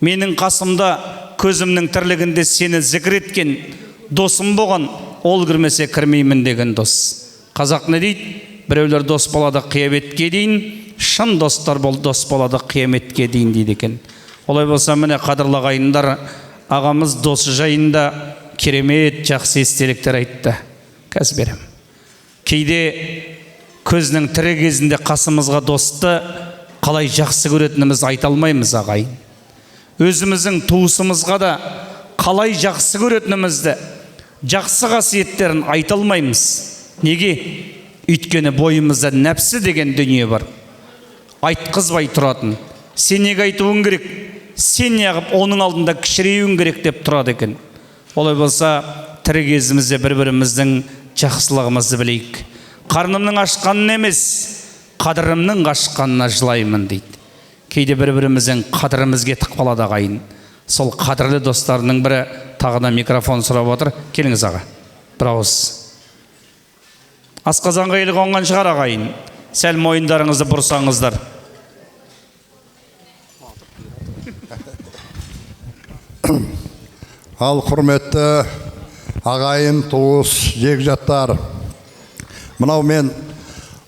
менің қасымда көзімнің тірлігінде сені зікір еткен досым болған, ол кірмесе кірмеймін деген дос. Қазақ не дейді? Біреулер дос болады қиябетке дейін, шын достар дос болады қияметке дейін дейді екен. Олай болса, міне қадірлі ағайындар, ағамыз досы жайында керемет жақсы естеліктер айтты. Қазір берем. Кейде көзінің тірі кезінде қасымызға досты қалай жақсы көретініміз айта алмаймыз ағайын. Өзіміздің туысымызға да қалай жақсы көретінімізді, жақсы қасиеттерін айта алмаймыз. Неге? Өйткені бойымызда нәпсі деген дүние бар. Айтқызбай тұратын. Сен неге айтуың керек? Сен неғып оның алдында кішіреуің керек деп тұрады екен. Олай болса, тірі кезімізде бір-біріміздің жақсылығымызды білейік. Қарнымның ашқанын емес, қадірімнің қашқанына жылаймын дейді. Кейде бір-біріміздің қадіріміз кетіп қалады ағайын. Сол қадірлі достарының бірі тағы да микрофон сұрап отыр. Келіңіз аға. Бір ауыз. Асқазанға елі қонған шығар ағайын. Сәл мойындарыңызды бұрсаңыздар. Ал құрметті ағайын, туыс, жекжаттар, мынау мен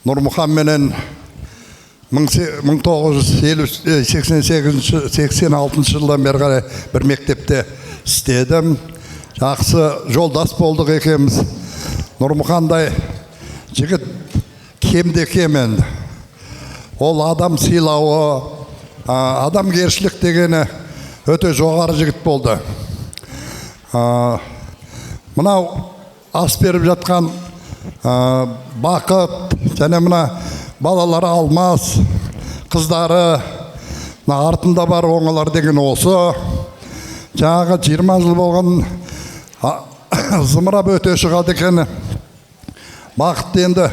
Нұрмұқан менен 1986 жылдан бері қарай бір мектепте істедім. Жақсы жолдас болдық екеміз. Нұрмұқандай жігіт кемде кем енді. Ол адам сыйлауы, адамгершілік дегені өте жоғары жігіт болды. Мынау ас беріп жатқан Бақыт және мына балалары Алмас, қыздары, артында бар оңалар деген осы. Жаңағы 20 жыл болған зымырап өте шығады екен. Бақыт енді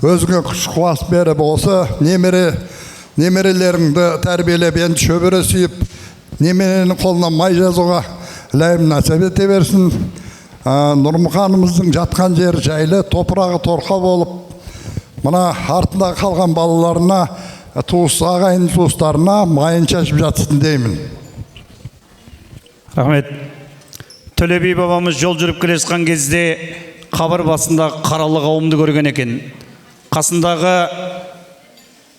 өзіңе күш қуат беріп осы немерелеріңді тәрбиелеп, енді шөбере сүйіп, немеренің қолына май жазуға лайым нәсіп ете берсін. Нұрмұханымыздың жатқан жері жайлы, топырағы торқа болып, мына артында қалған балаларына, ағайын туыстарына майын шашып жатсын деймін. Рахмет. Төле би бабамыз жол жүріп келе жатқан кезде қабір басында қаралы қауымды көрген екен. Қасындағы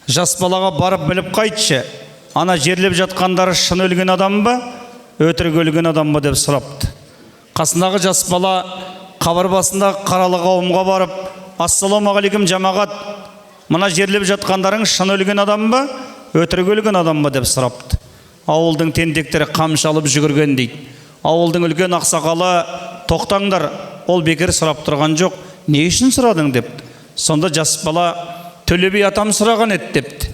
жас балаға барып біліп қайтшы, ана жерлеп жатқандары шын өлген адам ба, өтірік өлген адам ба деп сұрапты. Қасындағы жас бала қабір басында қаралы қауымға барып, ассалаумағалейкум жамағат, мына жерлеп жатқандарың шын өлген адам ба, өтірік өлген адам ба деп сұрапты. Ауылдың тентектері қамшы алып жүгірген дейді. Ауылдың үлкен ақсақалы, тоқтаңдар, ол бекер сұрап тұрған жоқ, не үшін сұрадың депті. Сонда жас бала, Төле би атам сұраған еді депті.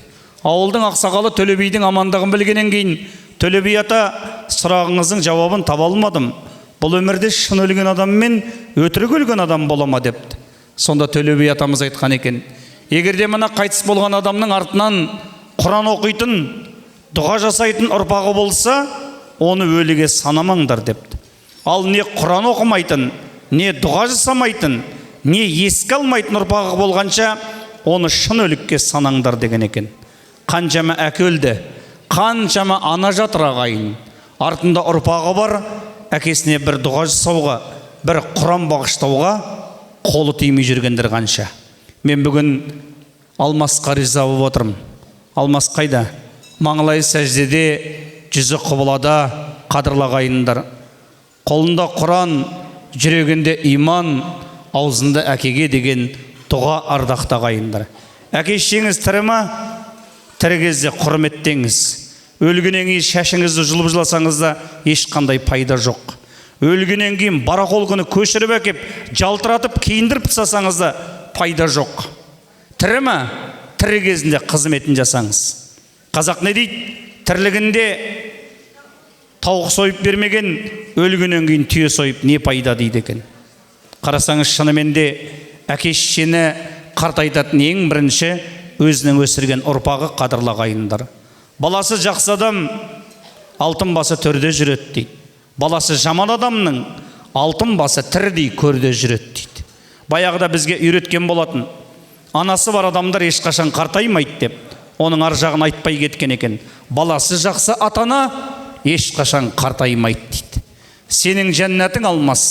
Ауылдың ақсақалы Төле бидің амандығын білгеннен кейін, Төле би ата, сұрағыңыздың жауабын таба алмадым. Бұл өмірде шын өлген адам мен өтірік өлген адам бола ма депті. Сонда Төле би атамыз айтқан екен, егерде мына қайтыс болған адамның артынан Құран оқитын, дұға жасайтын ұрпағы болса, оны өліге санамаңдар депті. Ал не Құран оқымайтын, не дұға жасамайтын, не еске алмайтын ұрпағы болғанша, оны шын өлікке санаңдар деген екен. Қаншама әке өлді, қаншама ана жатыр ағайын. Артында ұрпағы бар, әкесіне бір дұға жасауға, бір Құран бағыштауға қолы тимей жүргендер қанша. Мен бүгін Алмасқа риза болып отырмын. Алмас қайда? Маңлай сәждеде, жүзі құбылада қадырлағайындар. Қолында Құран, жүрегінде иман, аузында әкеге деген дұға ардақтағайындар. Әке-шешеңіз тірі ма? Тірі кезде құрметтеңіз. Өлгеннен кейін шашыңызды жұлып жыласаңыз да ешқандай пайда жоқ. Өлгеннен кейін барақол күні көшіріп әкеп, жалтыратып, киіндіріп тастасаңыз да пайда жоқ. Тірі ма? Тірі кезінде қызметін жасаңыз. Қазақ не дейді? Тірлігінде тауық сойып бермеген, өлгеннен кейін түйе сойып не пайда дейді екен. Қарасаңыз, шынымен де әке-шешені қартайтатын ең бірінші өзінің өсірген ұрпағы қадірлағайындар. Баласы жақсы адам, алтын басы төрде жүреді дейді. Баласы жаман адамның алтын басы тірідей көрде жүреді дейді. Баяғыда бізге үйреткен болатын. Анасы бар адамдар ешқашан қартаймайды деп, оның ар жағын айтпай кеткен екен. Баласы жақсы атана ешқашан қартаймайды дейді. Сенің жәннатың Алмас,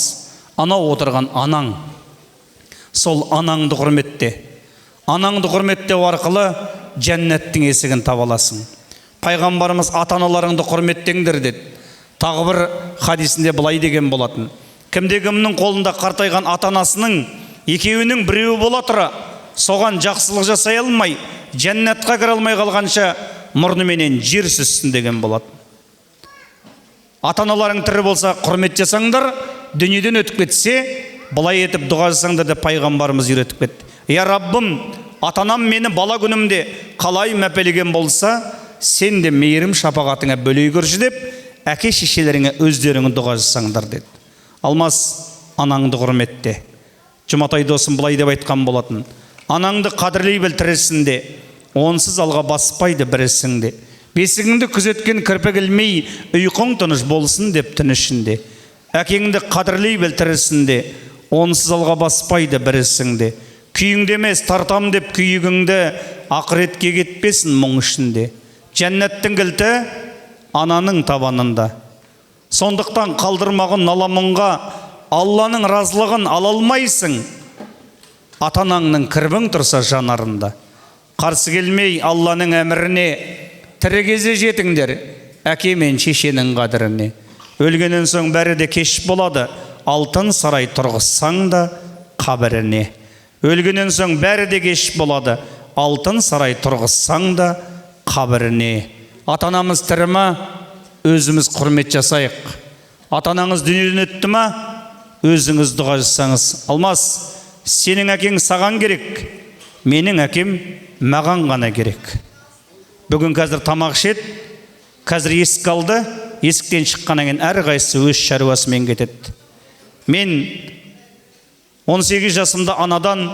анау отырған анаң. Сол анаңды құрметте. Анаңды құрметтеу арқылы жәннаттың есігін таба аласың. Пайғамбарымыз ата-аналарыңды құрметтеңдер деді. Тағы бір хадисінде былай деген болатын. Кімде-кімнің қолында қартайған ата-анасының екеуінің біреуі бола тұра, соған жақсылық жасай алмай, жәннатқа кіре алмай қалғанша мұрныменен жер сүзсін деген болады. Ата-аналарың тірі болса құрмет жасаңдар, дүниеден өтіп кетсе, былай етіп дұға жасаңдар деп пайғамбарымыз үйретіп кетті. Я Раббым, ата-анам мені бала күнімде қалай мәпелеген болса, сен де мейірім шапағатыңа бөлей көрші деп, әке-шешелеріңе өздеріңі дұға жасаңдар деді. Алмас, анаңды құрметте. Жұматай досым былай деп айтқан болатын. Анаңды қадірлей біл тірісінде, онсыз алға баспайды бір ісіңде. Бесігіңді күзеткен кірпік ілмей, ұйқың тыныш болсын деп түн ішінде. Әкеңді қадірлей біл тірісінде, онсыз алға баспайды бір ісіңде. Күйіңді емес тартам деп күйігіңді, ақыретке кетпесін мұң ішінде. Жәннаттың кілті ананың табанында. Сондықтан қалдырмағын наламыңға, Алланың разылығын ала алмайсың. Ата-анаңның кірбің тұрса жанарында. Қарсы келмей Алланың әміріне, тірі кезде жетіңдер, әке мен шешенің қадіріне. Өлгеннен соң бәрі де кеш болады, алтын сарай тұрғызсаң да қабіріне. Өлгеннен соң бәрі де кеш болады, алтын сарай тұрғызсаң да қабіріне. ата анамыз тірі ма, өзіміз құрмет жасайық. Ата анаңыз дүниеден өтті ма, өзіңіз дұға жасаңыз. Алмас, сенің әкең саған керек, менің әкем маған ғана керек. Бүгін қазір тамақ ішеді, қазір есік алды, есіктен шыққаннан кейін әрқайсысы өз шаруасымен кетеді. Мен 18 жасымда анадан,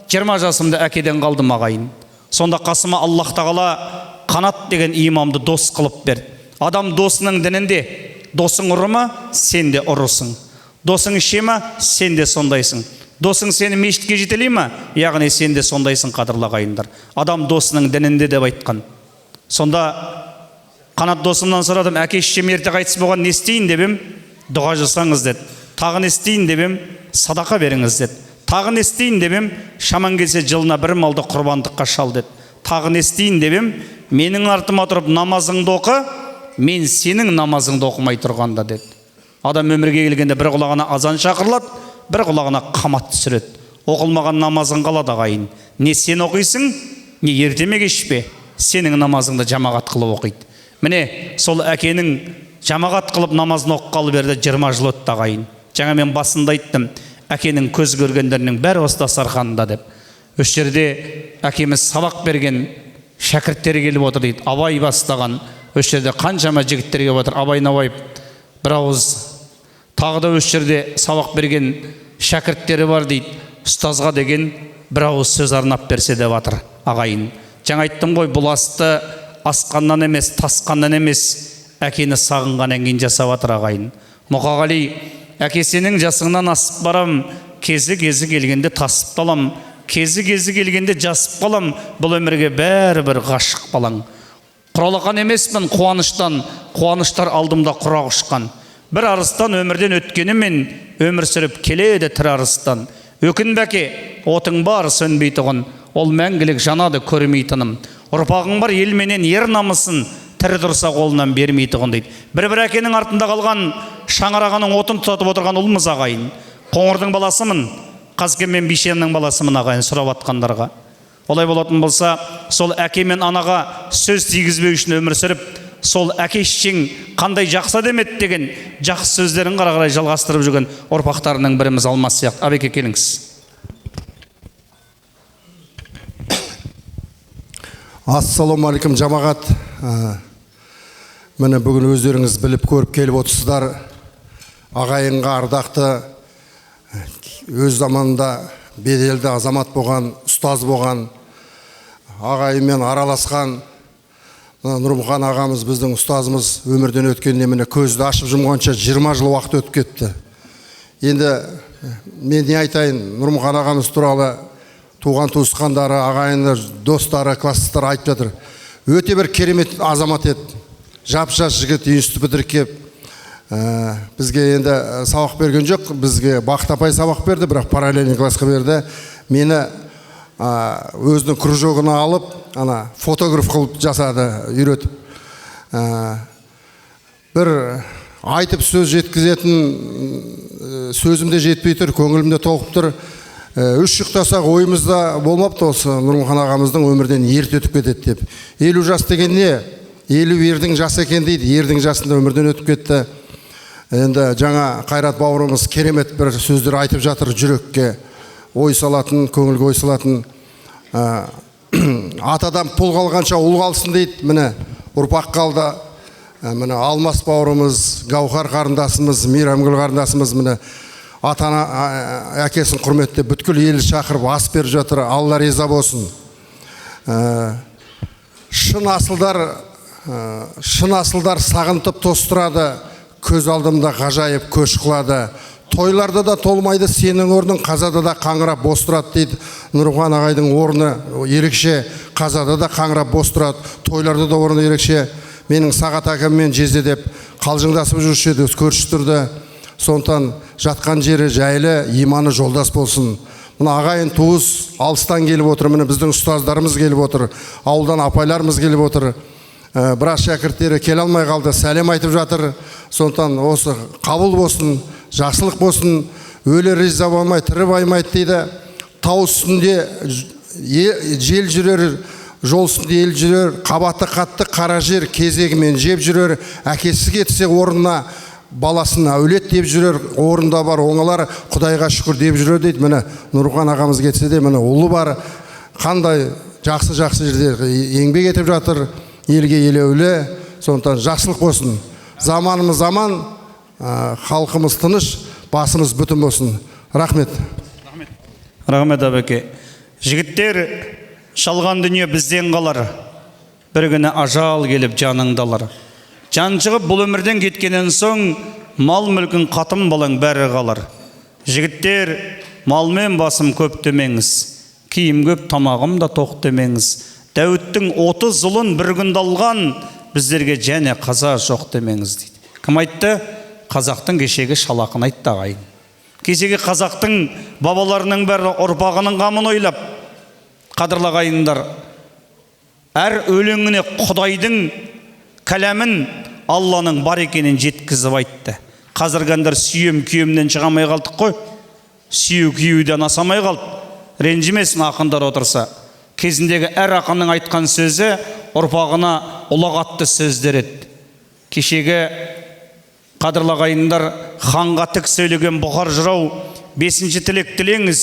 20 жасымда әкеден қалдым ағайын. Сонда қасыма Аллах тағала Қанат деген имамды дос қылып берді. Адам досының дінінде, досың ұры ма, сен де ұрысың. Досың іше ма, сен де сондайсың. Досың сені мешітке жетелей ма, яғни сен де сондайсың, қадірлі ағайындар. Адам досының дінінде деп айтқан. Сонда Қанат досымнан сұрадым, әке шешем ерте қайтыс болған, не істейін деп ем? Дұға жасаңыз деді. Тағы не істейін деп ем? Садақа беріңіз деді. Тағы не істейін деп ем? Шаман келсе жылына бір малды құрбандыққа шал деді. Тағы не істейін деп ем? Менің артыма тұрып намазыңды оқы, мен сенің намазыңды оқымай тұрғанда деді. Адам өмірге келгенде бір құлағына азан шақырылады, бір құлағына қамат түсіреді. Оқылмаған намазың қалады ағайын. Не сен оқисың, не ерте ме кеш пе, сенің намазыңды жамағат қылып оқиды. Міне сол әкенің жамағат қылып намазын оққалы берді 20 жыл өтті ағайын. Жаңа мен басында айттым, әкенің көз көргендерінің бәрі осы дастарханында деп. Осы жерде әкеміз сабақ берген шәкірттері келіп отыр дейді. Абай бастаған. Осы жерде қаншама жігіттер келіп отыр. Абай Науаев бір ауыз. Тағы да осы жерде сабақ берген шәкірттері бар дейді. Ұстазға деген бір ауыз сөз арнап берсе деп жатыр ағайын. Жаңа айттым ғой, бұл асты асқаннан емес, тасқаннан емес, әкені сағынғаннан кейін жасап жатыр ағайын. Мұқағали, әке сенің жасыңнан асып барам, кезі келгенде тасып қалам, кезі келгенде жасып қалам, бұл өмірге бәрібір ғашық балаң. Құралақан емеспін қуаныштан, қуаныштар алдымда құрақ ұшқан. Бір арыстан өмірден өткенімен, өмір сүріп келеді тірі арыстан. Өкінбе әке, отың бар сөнбейтұғын, ол мәңгілік жанады көрмейтінім. Ұрпағың бар елменен ер намысын, тірі тұрса қолынан бермейтұғын дейді. Бір әкенің артында қалған шаңырағының отын тұтатып отырған ұлмыз ағайын. Қоңырдың баласымын, Қазкен мен Бишеннің баласымын ағайын, сұрап атқандарға. Олай болатын болса, сол әке мен анаға сөз тигізбеу үшін өмір сүріп, сол әке шешең қандай жақсы демет деген жақсы сөздерін қарай жалғастырып жүрген ұрпақтарының біріміз Алмас сияқты. Абеке келіңіз. Ассалаумағалейкум жамағат. Міне бүгін өздеріңіз біліп көріп келіп отырсыздар. Ағайынға ардақты, өз заманында беделді азамат болған, ұстаз болған, ағайынмен араласқан Нұрмұхан ағамыз, біздің ұстазымыз өмірден өткенде міне көзді ашып жұмғанша 20 жыл уақыт өтіп кетті. Енді мен не айтайын, Нұрмұхан ағамыз туралы туған туысқандары, ағайынды, достары, класстастары айтып жатыр. Өте бір керемет азамат еді. Жап-жас жігіт, институт бітіріп келіп, бізге енді сабақ берген жоқ, бізге Бақыт апай сабақ берді, бірақ параллельный классқа берді. Мені өзінің кружогына алып, фотограф қылып жасады, үйретіп. Бір айтып сөз жеткізетін сөзімде жетпей тұр, көңілімде толқып тұр. Үш шықтасақ ойымызда болмапты осы Нұрмұхан ағамыздың өмірден ерте өтіп кетеді деп. 50 жас деген не? 50 ердің жасы екен дейді, ердің жасында өмірден өтіп кетті. Енді жаңа Қайрат бауырымыз керемет бір сөздер айтып жатыр, жүрекке ой салатын, көңілге ой салатын. Атадан пұл қалғанша ұл қалсын дейді, міне ұрпақ қалды. Міне Алмас бауырымыз, Гаухар қарындасымыз, Мейрамгүл қарындасымыз міне атана әкесін құрметте бүткіл ел шақырып ас беріп жатыр. Алла риза болсын. Шын асылдар сағынтып тостырады, көз алдымда ғажайып көш қылады. Тойларда да толмайды сенің орның, қазада да қаңырап бос тұрады дейді. Нұрмұхан ағайдың орны ерекше, қазада да қаңырап бос тұрады, тойларда да орны ерекше. Менің Сағат әкеммен жезде деп қалжыңдасып жүруші еді, көрші тұрды. Сондықтан жатқан жері жайлы, иманы жолдас болсын. Мына ағайын туыс алыстан келіп отыр, міне біздің ұстаздарымыз келіп отыр, ауылдан апайларымыз келіп отыр. Біраз шәкірттері келе алмай қалды, сәлем айтып жатыр. Сондықтан осы қабыл болсын, жақсылық болсын, өлі риза болмай, тірі баймайды дейді. Тау үстінде жел жүрер, жол үстінде ел жүрер, қабаты қатты қара жер кезегімен жеп жүрер, әкесі кетсе орнына баласын әулет деп жүрер, орында бар оңалар Құдайға шүкір деп жүрер дейді. Міне Нұрхан ағамыз кетсе де, міне ұлы бар, қандай жақсы жерде еңбек етіп жатыр, елге елеулі. Сондықтан жақсылық болсын. Заманымыз заман, халқымыз тыныш, басымыз бүтін болсын. Рахмет. Рахмет әбеке. Жігіттер, шалған дүние бізден қалар. Бір күні ажал келіп жаныңдалар. Жан шығып бұл өмірден кеткеннен соң, мал мүлкін қатын балаң бәрі қалар. Жігіттер, малмен басым көп демеңіз, киім көп тамағым да тоқ демеңіз. Дәуіттің 30 ұлын бір күнде алған, біздерге және қаза жоқ демеңіз дейді. Кім айтты? Қазақтың кешегі шалақын айтты ағайын. Кешегі қазақтың бабаларының бәрі ұрпағының қамын ойлап, қадірлі ағайындар, әр өлеңіне Құдайдың кәләмін Алланың бар екенін жеткізіп айтты. Қазіргендер сүйем күйемнен шығамай қалдық қой. Сүйеу күйеуден асамай қалды. Ренжімесін ақындар отырса. Кезіндегі әр ақынның айтқан сөзі ұрпағына ұлағатты сөздер еді. Кешегі қадірлі ағайындар, ханға тік сөйлеген бұқар жырау, 5-ші тілек тілеңіз,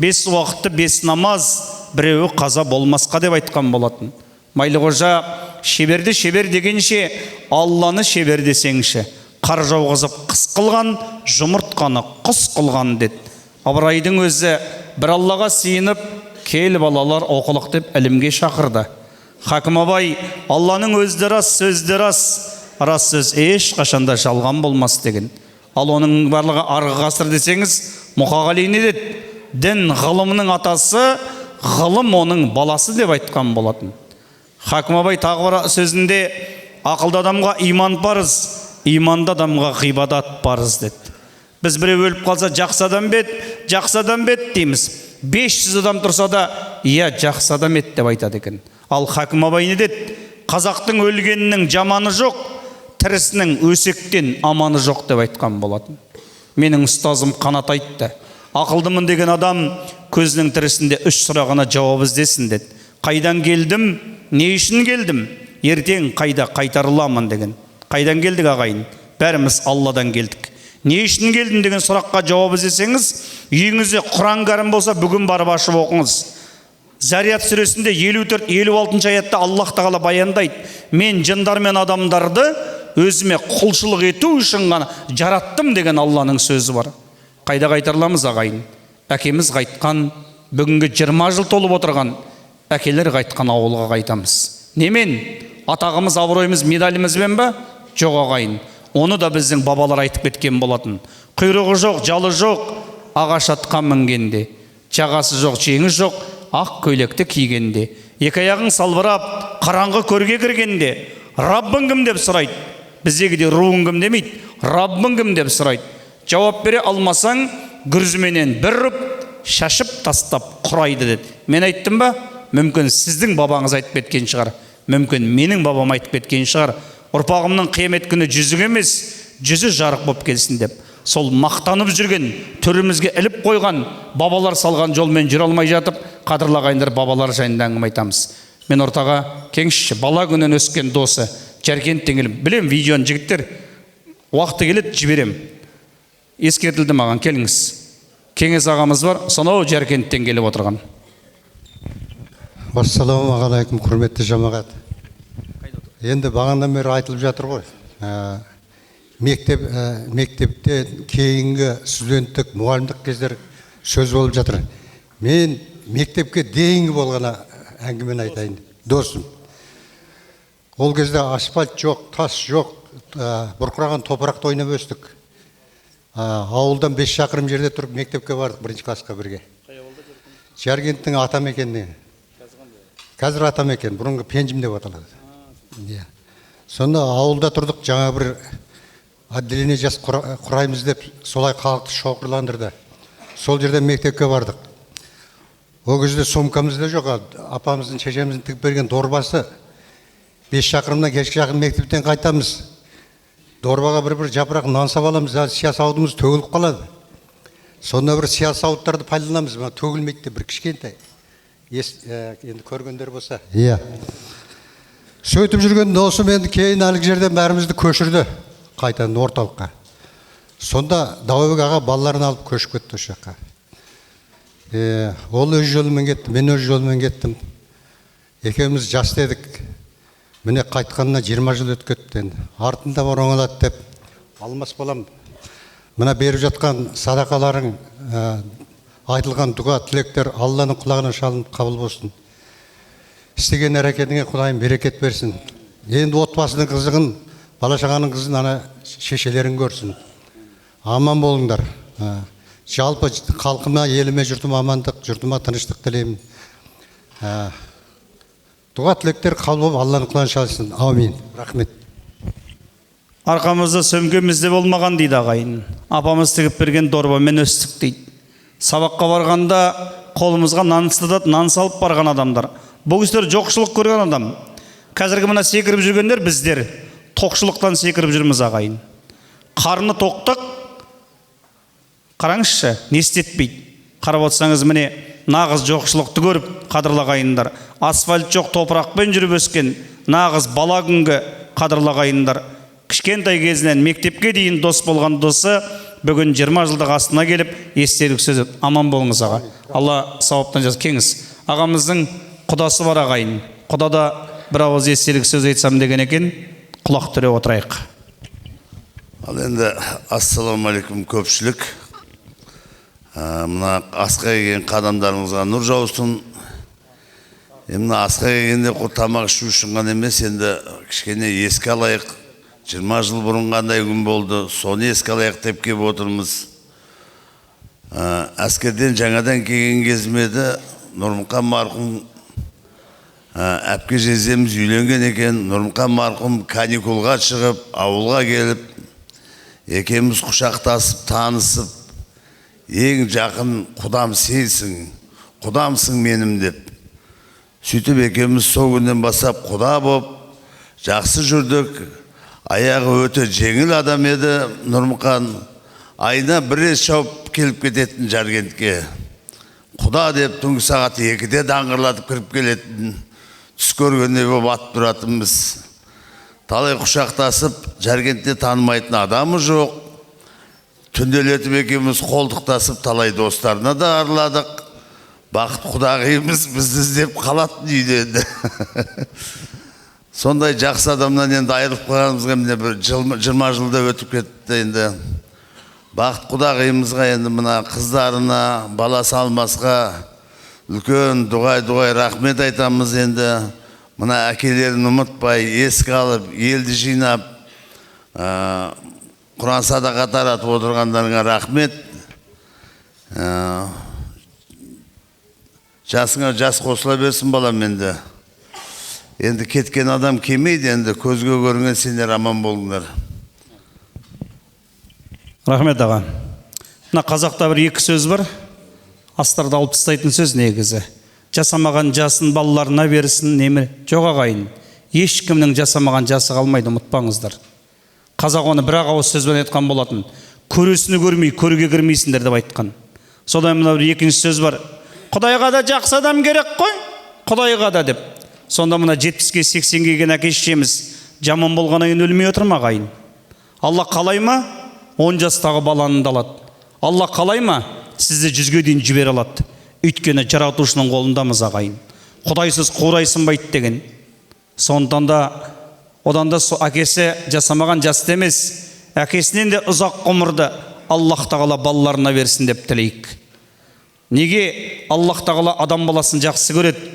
5 уақытты 5 намаз, біреуі қаза болмасқа деп айтқан болатын. Майлықожа шеберді шебер дегенше, Алланы шебер десеңші. Қар жауғызып қыс қылған, жұмыртқаны құс қылған деді. Абырайдың өзі бір Аллаға сиынып, кел балалар оқылық деп ілімге шақырды. Хакім Абай, Алланың өзді рас, сөзді рас, рас сөз еш қашанда жалған болмас деген. Ал оның барлығы арғы ғасыр десеңіз, Мұқағали не деді? Дін ғылымның атасы, ғылым оның баласы деп айтқан болатын. Хакім Абай тағы бір сөзінде ақылды адамға иман парыз, иманды адамға ғибадат парыз деді. Біз біреу өліп қалса жақсы адам бет, жақсы адам бет дейміз. 500 адам тұрса да, иә жақсы адам ет деп айтады екен. Ал Хакім Абай не деді? Қазақтың өлгенінің жаманы жоқ, тірісінің өсектен аманы жоқ деп айтқан болатын. Менің ұстазым Қанат айтты. Ақылдымын деген адам көзінің тірісінде 3 сұрағына жауап іздесін деді. Қайдан келдім, не үшін келдім, ертең қайда қайтарыламын деген. Қайдан келдік ағайын? Бәріміз Алладан келдік. Не үшін келдім деген сұраққа жауап іздесеңіз, үйіңізде Құран кәрім болса, бүгін барып ашып оқыңыз. Зарият сүресінде 54-56 аятта Аллах тағала баяндайды. Мен жындар мен адамдарды өзіме құлшылық ету үшін ғана жараттым деген Алланың сөзі бар. Қайда қайтарыламыз ағайын? Әкеміз қайтқан, бүгінгі 20 жыл толып отырған, әкелер қайтқан ауылға қайтамыз. Немен? Атағымыз, абыройымыз, медалімізбен ба? Жоқ ағайын. Оны да біздің бабалар айтып кеткен болатын. Құйрығы жоқ, жалы жоқ, ағаш атқа мінгенде, жағасы жоқ, жеңі жоқ, ақ көйлекті кигенде, екі аяғың салбырап, қараңғы көрге кіргенде, Раббың кім деп сұрайды. Біздегіде руың кім демейді, Раббың кім деп сұрайды. Жауап бере алмасаң, гүрзіменен бір ұрып, шашып тастап құрайды деді. Мен айттым ба? Мүмкін сіздің бабаңыз айтып кеткен шығар. Мүмкін менің бабам айтып кеткен шығар. Ұрпағымның қиямет күні жүзі емес, жүзі жарық боп келсін деп. Сол мақтанып жүрген, төрімізге іліп қойған, бабалар салған жолмен жүре алмай жатып, қадірлі ағайындар бабалар жайында әңгіме айтамыз. Мен ортаға кеңші бала күнінен өскен досы Жаркенттен келіп, білем видеоны жігіттер, уақыты келеді жіберем. Ескертілді маған, келіңіз. Кеңес ағамыз бар, сонау Жаркенттен келіп отырған. Ассалаумағалейкум, құрметті жамағат. Енді бағандан бері айтылып жатыр ғой. Мектепте кейінгі студенттік, мұғалімдік кездер сөз болып жатыр. Мен мектепке дейінгі болғана әңгімені айтайын, досым. Ол кезде асфальт жоқ, тас жоқ, бұрқыраған топырақта ойнап өстік. Ауылдан 5 шақырым жерде тұрып мектепке бардық, 1-ші классқа бірге. Жаркенттің Атамекеніне. Қазір Атамекен, бұрынғы Пенжім деп аталады. Сонда ауылда тұрдық, жаңа бір отделение жас құраймыз деп, солай халықты шоғырландырды. Сол жерде мектепке бардық. О кезде сумкамызда жоқ, апамыздың, шешеміздің тігіп берген дорбасы. 5 шақырымнан кешкі жақын мектептен қайтамыз. Дорбаға бір жапырақ нан сап аламыз, сия сауытымыз төгіліп қалады. Сонда бір сия сауыттарды пайдаланамыз, төгілмейді де бір кішкентай. енді көргендер болса. Иә. Сөйтіп жүрген досым енді кейін әлгі жерден бәрімізді көшірді қайтадан орталыққа. Сонда Дауабек аға балаларын алып көшіп кетті осы жаққа. Ол өз жолымен кетті, мен өз жолымен кеттім. Екеуміз жас дедік. Міне қайтқанына 20 жыл өтіп кетті енді. Артында бар оңалады деп. Алмас балам, мына беріп жатқан садақаларың, айтылған дұға, тілектер Алланың құлағына шалынып қабыл болсын. Істеген әрекетіңе Құдайым берекет берсін. Енді отбасының қызығын, бала-шағаның қызын ана шешелерің көрсін. Аман болыңдар. Жалпы халқыма, еліме, жұртыма амандық, жұртыма тыныштық тілеймін. Дұға тілектер қабыл болып Алланың құлағына шалсын. Амин. Рахмет. Арқамызда сөмкемізде болмаған дейді ағайын. Апамыз тігіп берген дорбамен өстік дейді. Сабаққа барғанда қолымызға нан ұстатып, нан салып барған адамдар. Бұл кісілер жоқшылық көрген адам. Қазіргі мына секіріп жүргендер біздер тоқшылықтан секіріп жүрміз ағайын. Қарны тоқтық, қараңызшы, не істетпейді. Қарап отырсаңыз міне нағыз жоқшылықты көріп қадырлағайындар. Асфальт жоқ топырақпен жүріп өскен нағыз бала күнгі қадырлағайындар. Кішкентай кезінен мектепке дейін дос болған досы бүгін 20 жылдық астына келіп естелік сөз етті. Аман болыңыз аға. Алла сауаптан жазсын. Кеңіз. Ағамыздың құдасы бар ағайын. Құдада бір ауыз естелік сөз айтсам деген екен. Құлақ түре отырайық. Ал енді ассалаумағалейкум көпшілік. Мына асқа келген қадамдарыңызға нұр жаусын. Мына асқа келгенде тамақ ішу үшін ғана емес, енді кішкене еске алайық. 20 жыл бұрын қандай күн болды, соны еске алайық деп келіп отырмыз. Әскерден жаңадан келген кезімде Нұрмұқан марқұм әпке жездеміз үйленген екен. Нұрмұқан марқұм каникулға шығып, ауылға келіп, екеуміз құшақтасып, танысып, ең жақын құдам сенсің, құдамсың менім деп. Сөйтіп екеуміз сол күннен бастап құда боп, жақсы жүрдік. Аяғы өте жеңіл адам еді Нұрмұқан. Айына бір рет шауып келіп кететін Жаркентке. Құда деп түнгі сағат 2-де даңғырлатып кіріп келетін. Түс көргенде боп атып тұратынбыз. Талай құшақтасып, Жаркентте танымайтын адамы жоқ. Түнделетіп екеуміз қолдықтасып, талай достарына да арладық. Бақыт құдағиымыз бізді іздеп қалатын үйден. Сондай жақсы адамнан енді айырылып қалғанымызға міне бір 20 жылда өтіп кетті енді. Бақыт құдағиымызға енді мына қыздарына, баласы Алмасқа үлкен дұғай рахмет айтамыз енді. Мына әкелерін ұмытпай, еске алып, елді жинап, Құран садақа таратып отырғандарыңа рахмет. Жасыңа жас қосыла берсін балам енді. Енді кеткен адам келмейді, енді көзге көрінген сендер аман болыңдар. Рахмет аға. Мына қазақта бір екі сөз бар. Астарды алып тастайтын сөз негізі. Жасамаған жасын балаларына берсін, неме? Жоқ ағайын. Ешкімнің жасамаған жасы қалмайды, ұмытпаңыздар. Қазақ оны бір ауыз сөзбен айтқан болатын. Көресіні көрмей, көрге кірмейсіңдер деп айтқан. Содан мына бір екінші сөз бар. Құдайға да жақсы адам керек қой, Құдайға да деп. Сонда мына 70-ге 80-ге келген әке-шешеміз жаман болғаннан кейін өлмей отыр ма ағайын? Алла қалай ма? 10 жастағы баланы да алады. Алла қалай ма? Сізді 100-ге дейін жібере алады. Өйткені жаратушының қолындамыз ағайын. Құдайсыз қурайсынбайды деген. Сондықтан да одан да әкесі жасамаған жасты емес, әкесінен де ұзақ ғұмырды Аллах тағала балаларына берсін деп тілейік. Неге Аллах тағала адам баласын жақсы көреді?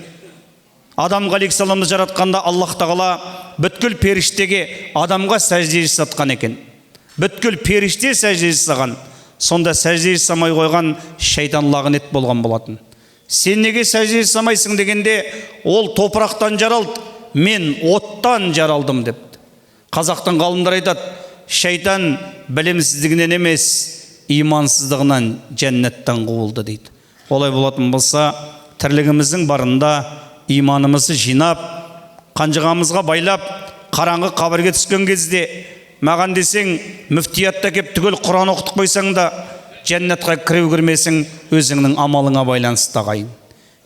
Адамға алейхиссаламды жаратқанда Аллах тағала бүткіл періштеге адамға сәжде жасатқан екен. Бүткіл періште сәжде жасаған. Сонда сәжде жасамай қойған шайтан лағнет болған болатын. Сен неге сәжде жасамайсың дегенде, ол топырақтан жаралды, мен оттан жаралдым деп. Қазақтың ғалымдары айтады, шайтан білімсіздігінен емес, имансыздығынан жәннаттан қуылды дейді. Олай болатын болса, тірлігіміздің барында иманымызды жинап, қанжығамызға байлап, қараңғы қабірге түскен кезде, маған десең, мүфтиятта кеп түгел Құран оқытып қойсаң да, жәннатқа кіру кірмесің өзіңнің амалыңа байланысты ағайын.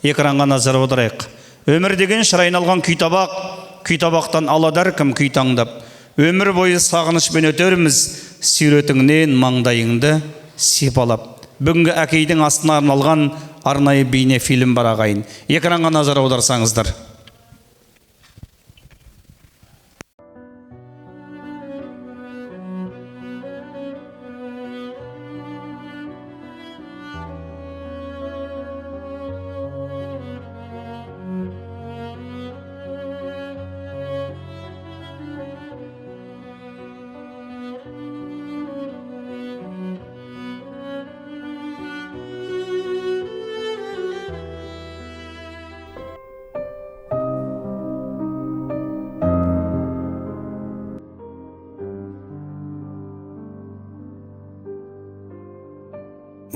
Экранға назар аударайық. Өмір деген шыр айналған күй табақтан алады әркім күй таңдап. Өмір бойы сағынышпен өтерміз, сүйретіңнен маңдайыңды сипалап. Бүгінгі әкейдің астына арналған арнайы бейне фильм бар ағайын. Экранға назар аударсаңыздар.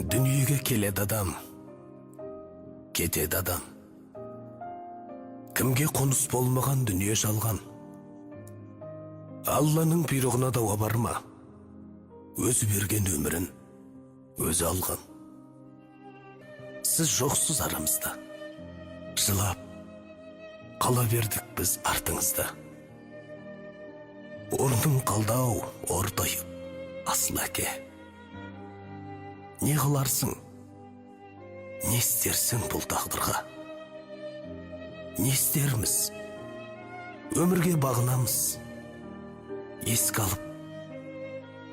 Дүниеге келеді адам, кетеді адам. Кімге қоныс болмаған дүние жалған. Алланың бұйрығына дауа бар ма? Өзі берген өмірін өзі алған. Сіз жоқсыз арамызда, жылап қала бердік біз артыңызда. Орның қалдау, ортайып, асыл әке. Не қыларсың, не істерсің бұл тағдырға? Не істерміз, өмірге бағынамыз, еске алып,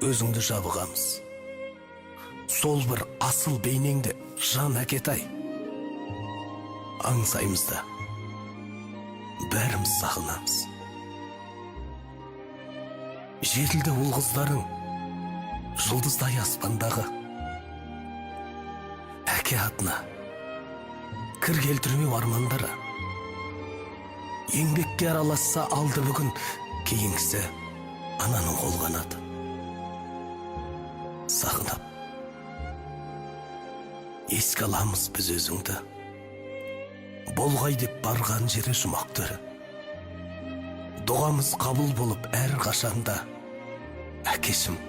өзіңді жабығамыз. Сол бір асыл бейнеңді жан әкетай, аңсаймызда, бәріміз сағынамыз. Жетілді ол қыздарың, жұлдыздай аспандағы. Әке атына кір келтірмеу армандары. Еңбекке араласса алды бүгін, кейінгісі ананың қолғанады. Сағынап, еске аламыз біз өзіңді. Болғай деп барған жері жұмақ түрі. Дұғамыз қабыл болып әр қашанда. Әкешім,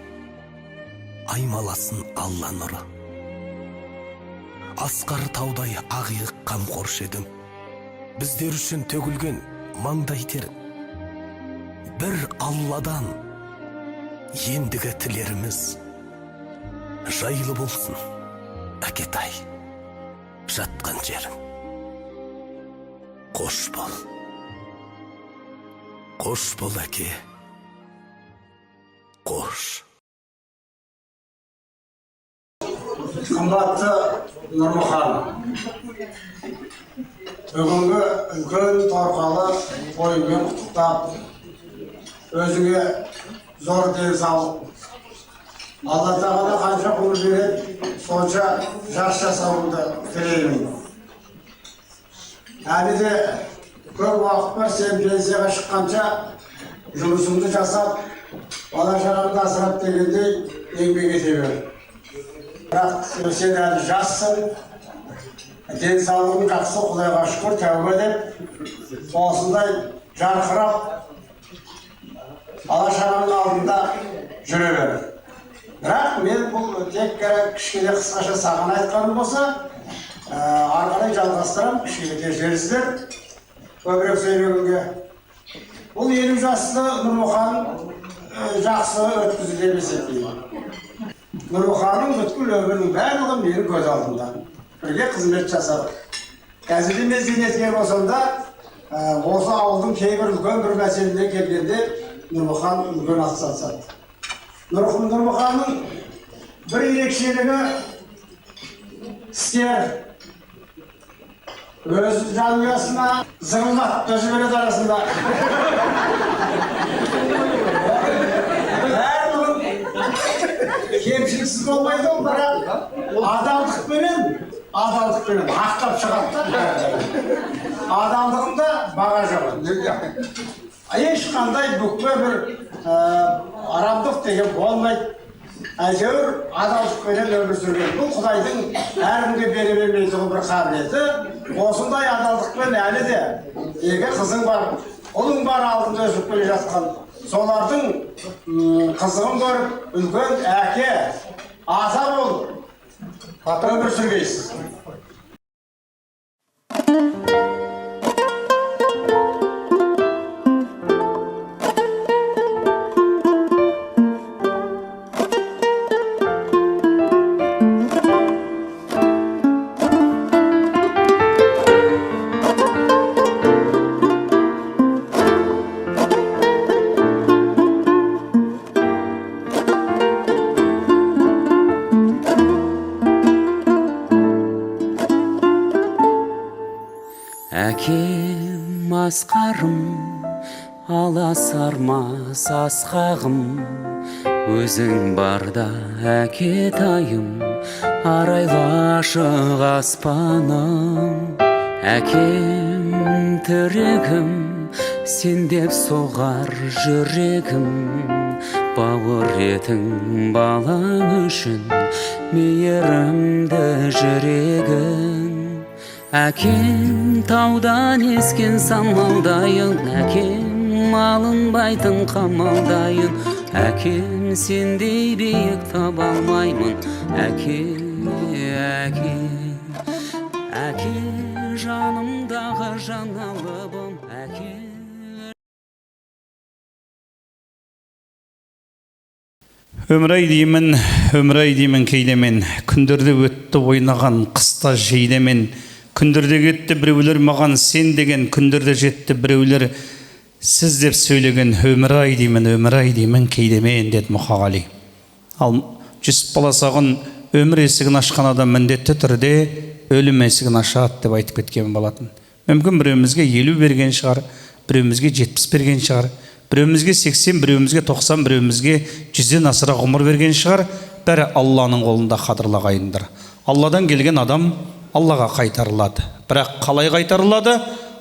аймаласын Алла нұры. Асқар таудай ақиық қамқоршы едің. Біздер үшін төгілген маңдай терің. Бір Алладан ендігі тілеріміз жайлы болсын, әкетай, жатқан жерің. Қош бол. Қош бол, әке. Қош. Қымбатты Нұрмұхан, бүгінгі үлкен торқалы тойыңмен құттықтап, өзіңе зор денсаулық. Алла тағала қанша ғұмыр береді, сонша жас жасауыңды тілеймін. Әлі де көп уақыт бар, сен пенсияға шыққанша жұмысыңды жасап, бала шағаңды асырап дегендей еңбек ете бер. Бірақ сен әлі жассың, денсаулығың жақсы, Құдайға шүкір, тәуба деп, осындай жарқырап, бала шағаңның алдында жүре бер. Бірақ мен бұл тек кішкене қысқаша саған айтқаным болса, ары қарай жалғастырам, кішкене кешіріңіздер, көбірек сөйлегенге. Бұл 50 жасты Нұрмұхан жақсы өткізді деп есептеймін. Нұрмұханның бүткіл өмірінің барлығы менің көз алдымда. Бірге қызмет жасадық. Қазір емес зейнеткер болсам да, осы ауылдың кейбір үлкен бір мәселеге келгенде Нұрмұхан үлкен атсалысады. Нұрмұханның бір ерекшелігі істер өз жанұясына зыңылдатып жібереді арасында. Кемшіліксіз болмайды ол, бірақ адалдықпенен ақтап шығады да. Адалдығында баға жоқ. Ешқандай бүкпе бір арамдық деген болмайды. Әйтеуір адалдықпенен өмір сүрген. Бұл Құдайдың әркімге бере бермейтін бір қабілеті. Осындай адалдықпен әлі де екі қызың бар, ұлың бар алдында өсіп келе жатқан. Солардың қызығын көріп, үлкен әке, ата болып өмір сүргейсіз. Әкем асқарым, аласармас асқағым, өзің барда әкетайым, арайлы ашық аспаным. Әкем тірегім, сен деп соғар жүрегім, бауыр етің балаң үшін мейірімді жүрегің. Әкем таудан ескен самалдайын, әкем алынбайтын қамалдайын, әкем сендей биік таба алмаймын. Әке, әке, әке жанымдағы жаналыбым, әке. Өмір-ай деймін кейлемен, күндерде өтті ойнаған қыста жейдемен. Күндерде кетті біреулер маған сен деген, күндерде жетті біреулер сіз деп сөйлеген. Өмір-ай деймін кейлемен, деді Мұқағали. Ал Жүсіп Баласағұн өмір есігін ашқан адам міндетті түрде өлім есігін ашады деп айтып кеткен болатын. Мүмкін біреумізге 50 берген шығар, біреумізге 70 берген шығар, біреумізге 80, біреумізге 90, біреумізге 100-ден асыра ғұмыр берген шығар. Бәрі Алланың қолында қадірлағайындар. Алладан келген адам Аллаға қайтарылады. Бірақ қалай қайтарылады?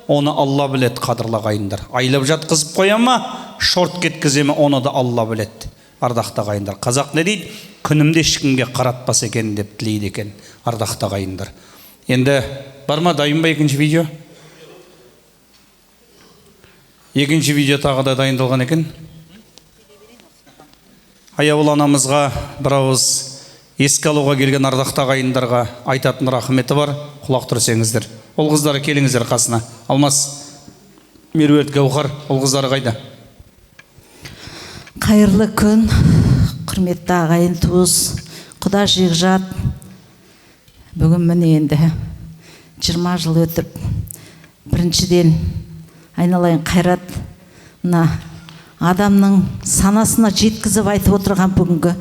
Оны Алла білет, қадірлағайындар. Айлап жатқызып қоя ма, шорт кеткізе ме, оны да Алла білет. Ардақтағайындар. Қазақ не дейді? Күнімде ешкімге қаратпас екен деп тілейді екен. Ардақтағайындар. Енді бар ма, дайын ба екінші видео? Екінші видео тағы да дайындалған екен. Аяулы анамызға бір ауыз еске алуға келген ардақты ағайындарға айтатын рахметі бар. Құлақ түрсеңіздер. Ол қыздары келіңіздер қасына. Алмас, Меруерт, Гаухар, ол қыздары қайда? Қайырлы күн, құрметті ағайын туыс, құда жекжат. Бүгін міне енді 20 жыл өтіп, біріншіден айналайын қайрат, адамның санасына жеткізіп айтып отырған бүгінгі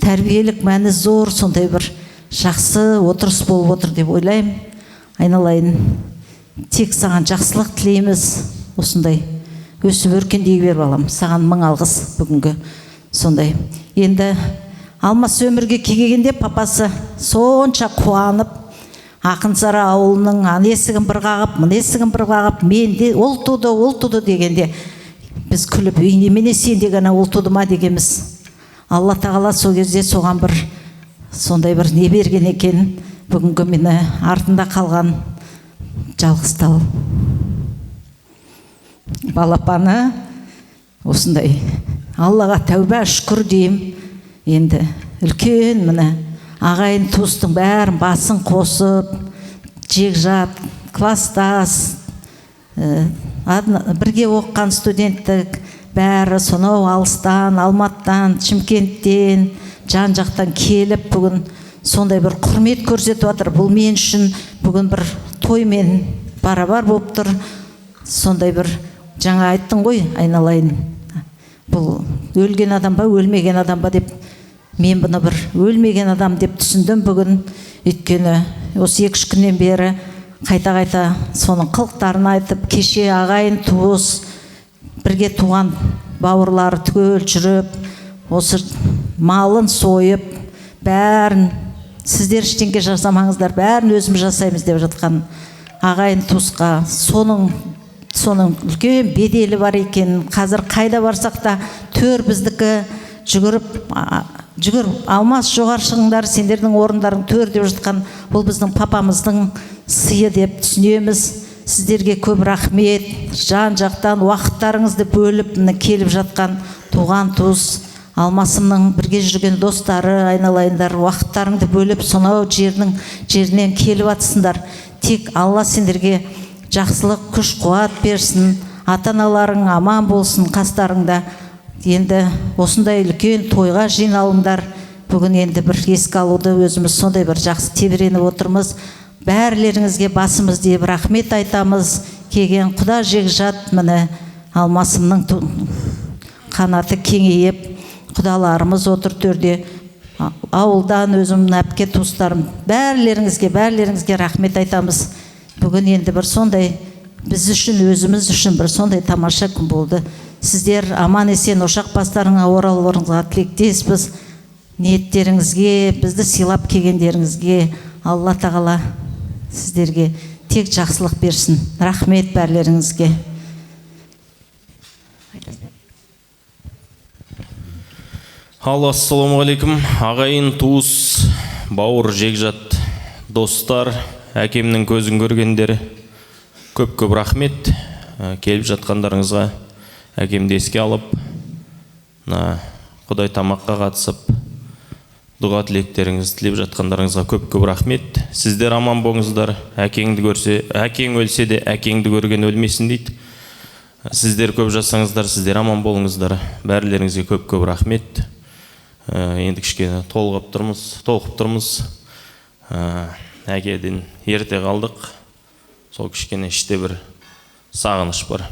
тәрбиелік мәні зор, сондай бір жақсы отырыс болып отыр деп ойлаймын. Айналайын, тек саған жақсылық тілейміз, осындай өсіп өркендей бер балам. Саған мың алғыс бүгінгі сондай. Енді Алмас өмірге келгенде папасы сонша қуанып, Ақынсары ауылының есігін бір қағып, мына есігін бір қағып, менде ол туды дегенде біз күліп, немене сенде ғана ол туды ма дегенбіз. Алла тағала сол кезде соған бір сондай бір не берген екен. Бүгінгі мені артында қалған жалғыз балапаны осындай Аллаға тәуба шүкір дейім. Енді үлкен міне ағайын туыстың бәрін басын қосып, жекжат, кластас, бірге оққан студенттік бәрі сонау алыстан, Алматтан, Шымкенттен, жан жақтан келіп бүгін сондай бір құрмет көрсетіп отыр. Бұл мен үшін бүгін бір тоймен барабар болып тұр. Сондай бір жаңа айттың ғой, айналайын. Бұл өлген адам ба, өлмеген адам ба деп, мен бұны бір өлмеген адам деп түсіндім бүгін. Өйткені осы 2-3 күннен бері қайта-қайта соның қылықтарын айтып, кеше ағайын туыс, бірге туған бауырлары түгел жүріп, осы малын сойып, бәрін сіздер ештеңе жасамаңыздар, бәрін өзіміз жасаймыз деп жатқан ағайын туысқа соның үлкен беделі бар екен. Қазір қайда барсақ та төр біздікі, жүгіріп Алмас жоғары шығыңдар, сендердің орындарың төр деп жатқан, бұл біздің папамыздың сыйы деп түсінеміз. Сіздерге көп рахмет, жан жақтан уақыттарыңызды бөліп келіп жатқан туған туыс Алмасымның бірге жүрген достары, айналайындар, уақыттарыңды бөліп сонау жерінен келіп атсындар. Тек Алла сендерге жақсылық, күш, қуат берсін, ата-аналарың аман болсын қастарыңда. Енді осындай үлкен тойға жиналыңдар. Бүгін енді бір еске алуды өзіміз сондай бір жақсы тебіреніп отырмыз. Бәрлеріңізге басымыз дейіп рахмет айтамыз. Келген құда жекжат міне Алмасымның қанаты кеңейіп, құдаларымыз отыр төрде, ауылдан өзімнің әпке туыстарым, бәрлеріңізге рахмет айтамыз. Бүгін енді бір сондай біз үшін, өзіміз үшін бір сондай тамаша күн болды. Сіздер аман есен ошақ бастарыңа оралуларыңызға тілектеспіз. Ниеттеріңізге, бізді сыйлап келгендеріңізге Алла тағала сіздерге тек жақсылық берсін. Рахмет бәрлеріңізге. Ассалаумағалейкум, ағайын, туыс, бауыр, жекжат, достар, әкемнің көзін көргендері, көп рахмет. Келіп жатқандарыңызға әкемді еске алып, Құдай тамаққа қатысып, дұға тілектеріңізді тілеп жатқандарыңызға көп рахмет. Сіздер аман болыңыздар. Әкеңді көрсе, әкең өлсе де әкеңді көрген өлмесін дейді. Сіздер көп жасаңыздар, сіздер аман болыңыздар. Бәрлеріңізге көп рахмет. Енді кішкене толқып тұрмыз. Әкеден ерте қалдық. Сол кішкене іште бір сағыныш бар.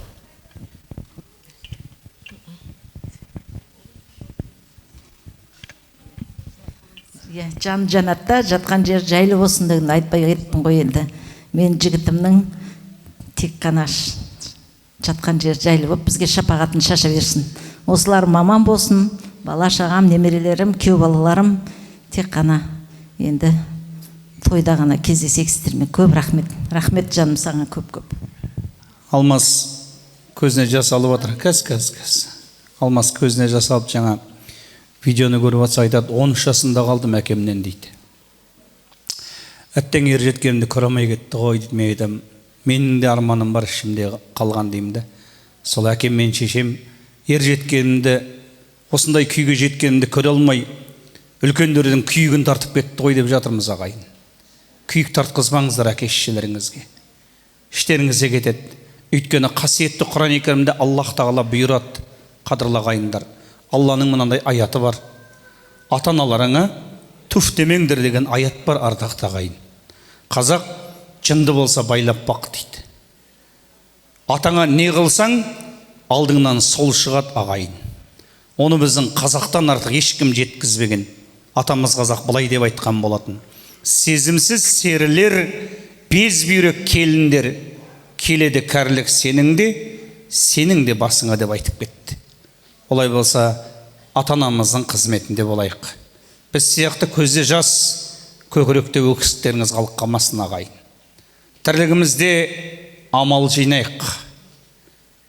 Жан жанатта жатқан жер жайлы болсын деген айтпай кеттім ғой енді. Мен жігітімнің тек қана жатқан жер жайлы болып бізге шапағатын шаша берсін. Осыларым аман болсын. Бала шағам, немерелерім, күйеу балаларым тек қана енді тойда ғана кездесексіздермен көп рахмет. Рахмет жаным саған көп. Алмас көзіне жас алып отыр. Кәз. Алмас көзіне жас алып жаңа видеоны көріп жатса айтады, 13 жасында қалдым әкемнен дейді. Әттең ер жеткенімді көре алмай кетті ғой дейді. Мен айтамын, менің де арманым бар ішімде қалған деймін де. Сол әкем мен шешем ер жеткенімді, осындай күйге жеткенімді көре алмай, үлкендердің күйігін тартып кетті ғой деп жатырмыз ағайын. Күйік тартқызбаңыздар әке-шешелеріңізге. Іштеріңізге кетеді. Өйткені қасиетті Құран-ы Кәрімде Аллах тағала бұйырады, қадірлі ағайындар. Алланың мынандай аяты бар. Ата-аналарыңа түф демеңдер деген аят бар, ардақты ағайын. Қазақ жынды болса байлап бақ дейді. Атаңа не қылсаң, алдыңнан сол шығады ағайын. Оны біздің қазақтан артық ешкім жеткізбеген. Атамыз қазақ былай деп айтқан болатын. Сезімсіз серілер, без бүйрек келіндер, келеді кәрілік сенің де басыңа деп айтып кетті. Олай болса, ата-анамыздың қызметінде болайық. Біз сияқты көзде жас, көкіректе өксіктеріңіз қалып қалмасын ағайын. Тірлігімізде амал жинайық.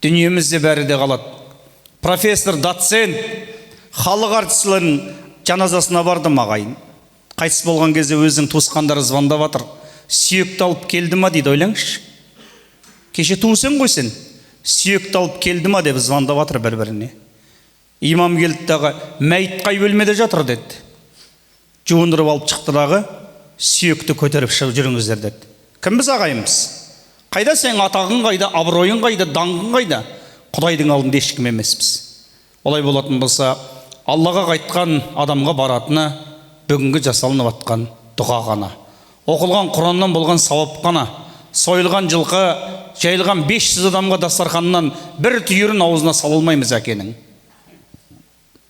Дүниемізде бәрі де қалады. Профессор, доцент, халық артистерінің жаназасына бардым ағайын. Қайтыс болған кезде өзінің туысқандары звондап жатыр. Сүйекті алып келді ма дейді, ойлаңызшы. Кеше туысың ғой сен. Сүйекті алып келді ма деп звондап жатыр бір-біріне. Имам келді дағы, мәйіт қай бөлмеде жатыр деді. Жуындырып алып шықты дағы, сүйекті көтеріп шығып жүріңіздер деді. Кім біз ағайымыз? Қайда сен атағың қайда, абыройың қайда, даңғың қайда? Құдайдың алдында ешкім емеспіз. Олай болатын болса, Аллаға қайтқан адамға баратыны бүгінгі жасалынып атқан дұға ғана. Оқылған Құраннан болған сауап қана. Сойылған жылқы, жайылған 500 адамға дастарханнан бір түйірін аузына салылмаймыз әкенің.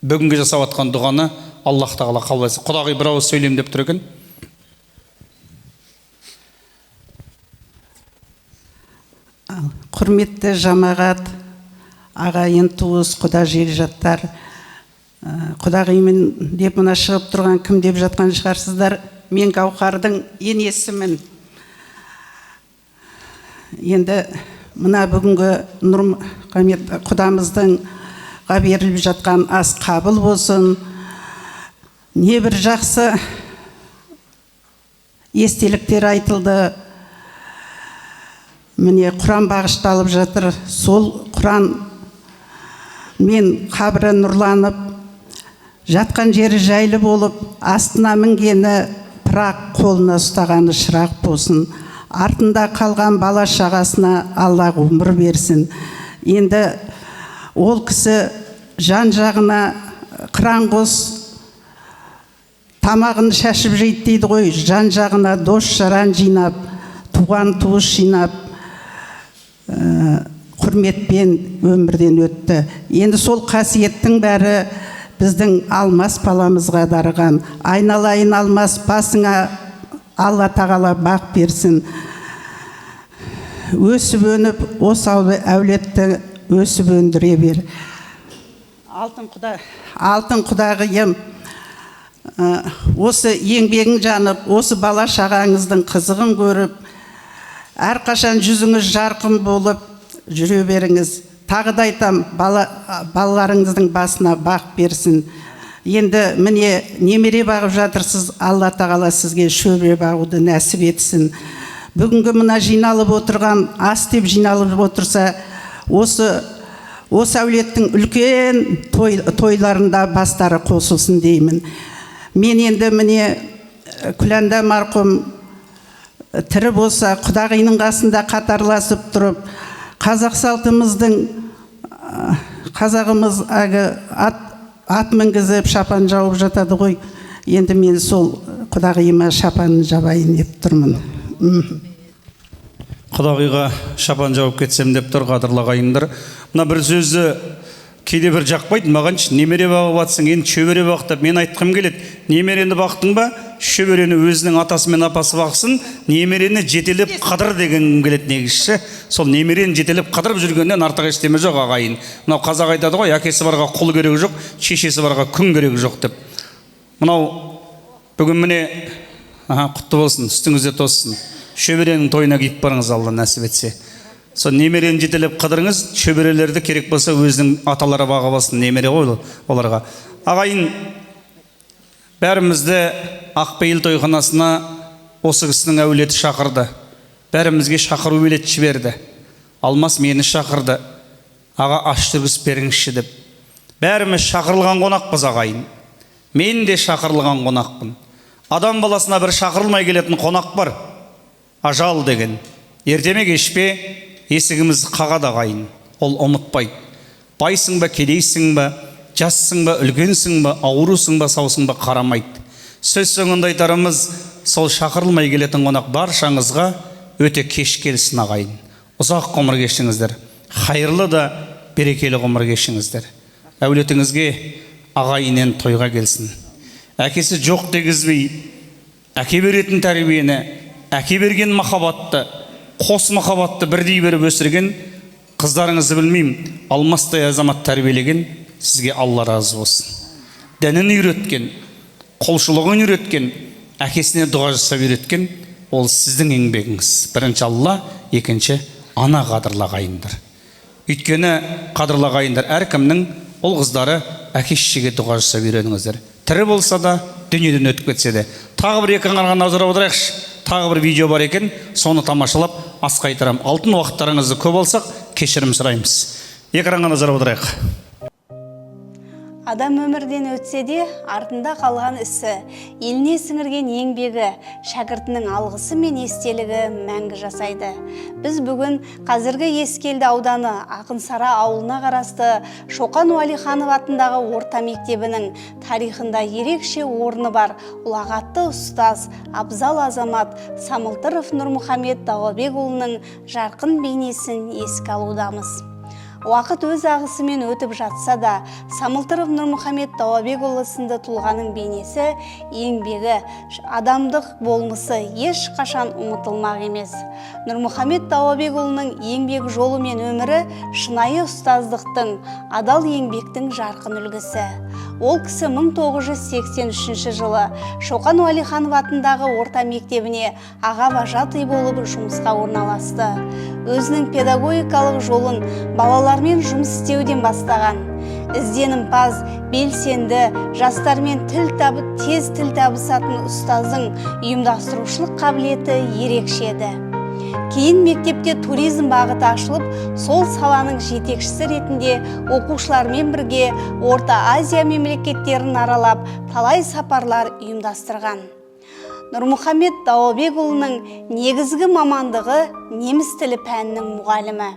Бүгінгі жасап атқан дұғаны Аллах тағала қабыл етсін. Құдағи бір ауыз сөйлем деп тұр екен. Құрметті жамағат, ағайын, туыс, құда жекжаттар, құдағимен деп мына шығып тұрған кім деп жатқан шығарсыздар. Мен Гаухардың енесімін. Енді мына бүгінгі Нұрмұхамед құдамыздың беріліп жатқан ас қабыл болсын. Не бір жақсы естеліктер айтылды. Міне Құран бағышталып жатыр. Сол Құран мен қабірі нұрланып, жатқан жері жайлы болып, астына мінгені пырақ, қолына ұстағаны шырақ болсын. Артында қалған бала шағасына Алла ғұмыр берсін. Енді ол кісі жан жағына қыран қос тамағын шашып жейді дейді ғой. Жан жағына дос жаран жинап, туған туыс жинап, құрметпен өмірден өтті. Енді сол қасиеттің бәрі біздің алмас баламызға дарыған. Айналайын алмас, басыңа Алла тағала бақ берсін. өсіп өніп, осы әулетті өсіп өндіре бер. Алтын құдағиым, осы еңбегің жанып, осы бала шағаңыздың қызығын көріп, әрқашан жүзіңіз жарқын болып жүре беріңіз. Тағы да айтам, балаларыңыздың басына бақ берсін. Енді міне немере бағып жатырсыз, Алла тағала сізге шөбере бағуды нәсіп етсін. Бүгінгі мына жиналып отырған, ас деп жиналып отырса, осы әулеттің үлкен тойларында бастары қосылсын деймін. Мен енді міне Күләнда марқұм тірі болса, құдағиының қасында қатарласып тұрып, қазақ салтымыздың қазағымыз ат мінгізіп шапан жауып жатады ғой. Енді мен сол құдағиыма шапанын жабайын деп тұрмын. Құдағиға шапан жауып кетсем деп тұр, қадірлі ағайындар. Мына бір сөзді кейде бір жақпайды, мағаншы немере бағып атсың, енді шөбере бақтап, мен айтқым келеді. Немерені бақтың ба, шөберені өзінің атасы мен апасы бақсын, немерені жетелеп қадыр дегенім келеді негізші. Сол немерені жетелеп қадырып жүргеннен артық ештеме жоқ ағайын. Мынау қазақ айтады ғой, әкесі барға құл керегі жоқ, шешесі барға күн керегі жоқ деп. Мынау бүгін міне құтты болсын, үстіңізде тоссын. Шөберенің тойына киіп барыңыз, Алла нәсіп етсе. Сол немерені жетелеп қыдырыңыз, шөберелерді керек болса өзінің аталары бағып алсын, немере ғой оларға. Ағайын, бәрімізді Ақпейіл тойханасына осы кісінің әулеті шақырды. Бәрімізге шақыру билет жіберді. Алмас мені шақырды. Аға аш жүргізіп беріңізші деп. Бәріміз шақырылған қонақпыз ағайын. Мен де шақырылған қонақпын. Адам баласына бір шақырылмай келетін қонақ бар. Ажал деген. Ертеме кешпе есігіміз қағады ағайын. Ол ұмытпайды. Байсың ба, кедейсің ба, жассың ба, үлкенсің ба, аурусың ба, саусың ба қарамайды. Сөз соңында айтарымыз, сол шақырылмай келетін қонақ баршаңызға өте кеш келсін ағайын. Ұзақ ғұмыр кешіңіздер. Хайырлы да берекелі ғұмыр кешіңіздер. Әулетіңізге ағайыннен тойға келсін. Әкесі жоқ дегізбей, әке беретін тәрбиені, әке берген махаббатты, қос махаббатты бірдей беріп өсірген қыздарыңызды білмеймін, алмастай азамат тәрбиелеген сізге Алла разы болсын. Дінін үйреткен, құлшылығын үйреткен, әкесіне дұға жасап үйреткен, ол сіздің еңбегіңіз. Бірінші Алла, екінші ана қадірлі ағайындар. Өйткені қадірлі ағайындар әркімнің ол қыздары әке-шешеге дұға жасап үйреніңіздер. Тірі болса да, дүниеден өтіп кетсе де. Тағы бір экранға назар аударайықшы. Тағы бір видео бар екен, соны тамашалап асқа айтарам. Алтын уақыттарыңызды көп алсақ, кешірім сұраймыз. Экранға назар аударайық. Адам өмірден өтсе де, артында қалған ісі, еліне сіңірген еңбегі, шәкіртінің алғысы мен естелігі мәңгі жасайды. Біз бүгін қазіргі Ескелді ауданы Ақынсара ауылына қарасты Шоқан Уәлиханов атындағы орта мектебінің тарихында ерекше орны бар ұлағатты ұстаз, абзал азамат Самылтыров Нұрмұхамед Дауабекұлының жарқын бейнесін еске алудамыз. Уақыт өз ағысымен өтіп жатса да, Самылтыров Нұрмұхамед Дауабекұлы сынды тұлғаның бейнесі, еңбегі, адамдық болмысы еш қашан ұмытылмақ емес. Нұрмұхамед Дауабекұлының еңбек жолы мен өмірі шынайы ұстаздықтың, адал еңбектің жарқын үлгісі. Ол кісі 1983 жылы Шоқан Уәлиханов атындағы орта мектебіне аға вожатый болып жұмысқа орналасты. Өзінің педагогикалық жолын балалармен жұмыс істеуден бастаған. Ізденімпаз, белсенді, жастармен тез тіл табысатын ұстаздың ұйымдастырушылық қабілеті ерекше еді. Кейін мектепте туризм бағыты ашылып, сол саланың жетекшісі ретінде оқушылармен бірге Орта Азия мемлекеттерін аралап, талай сапарлар ұйымдастырған. Нұрмұхамед Дауабекұлының негізгі мамандығы неміс тілі пәнінің мұғалімі.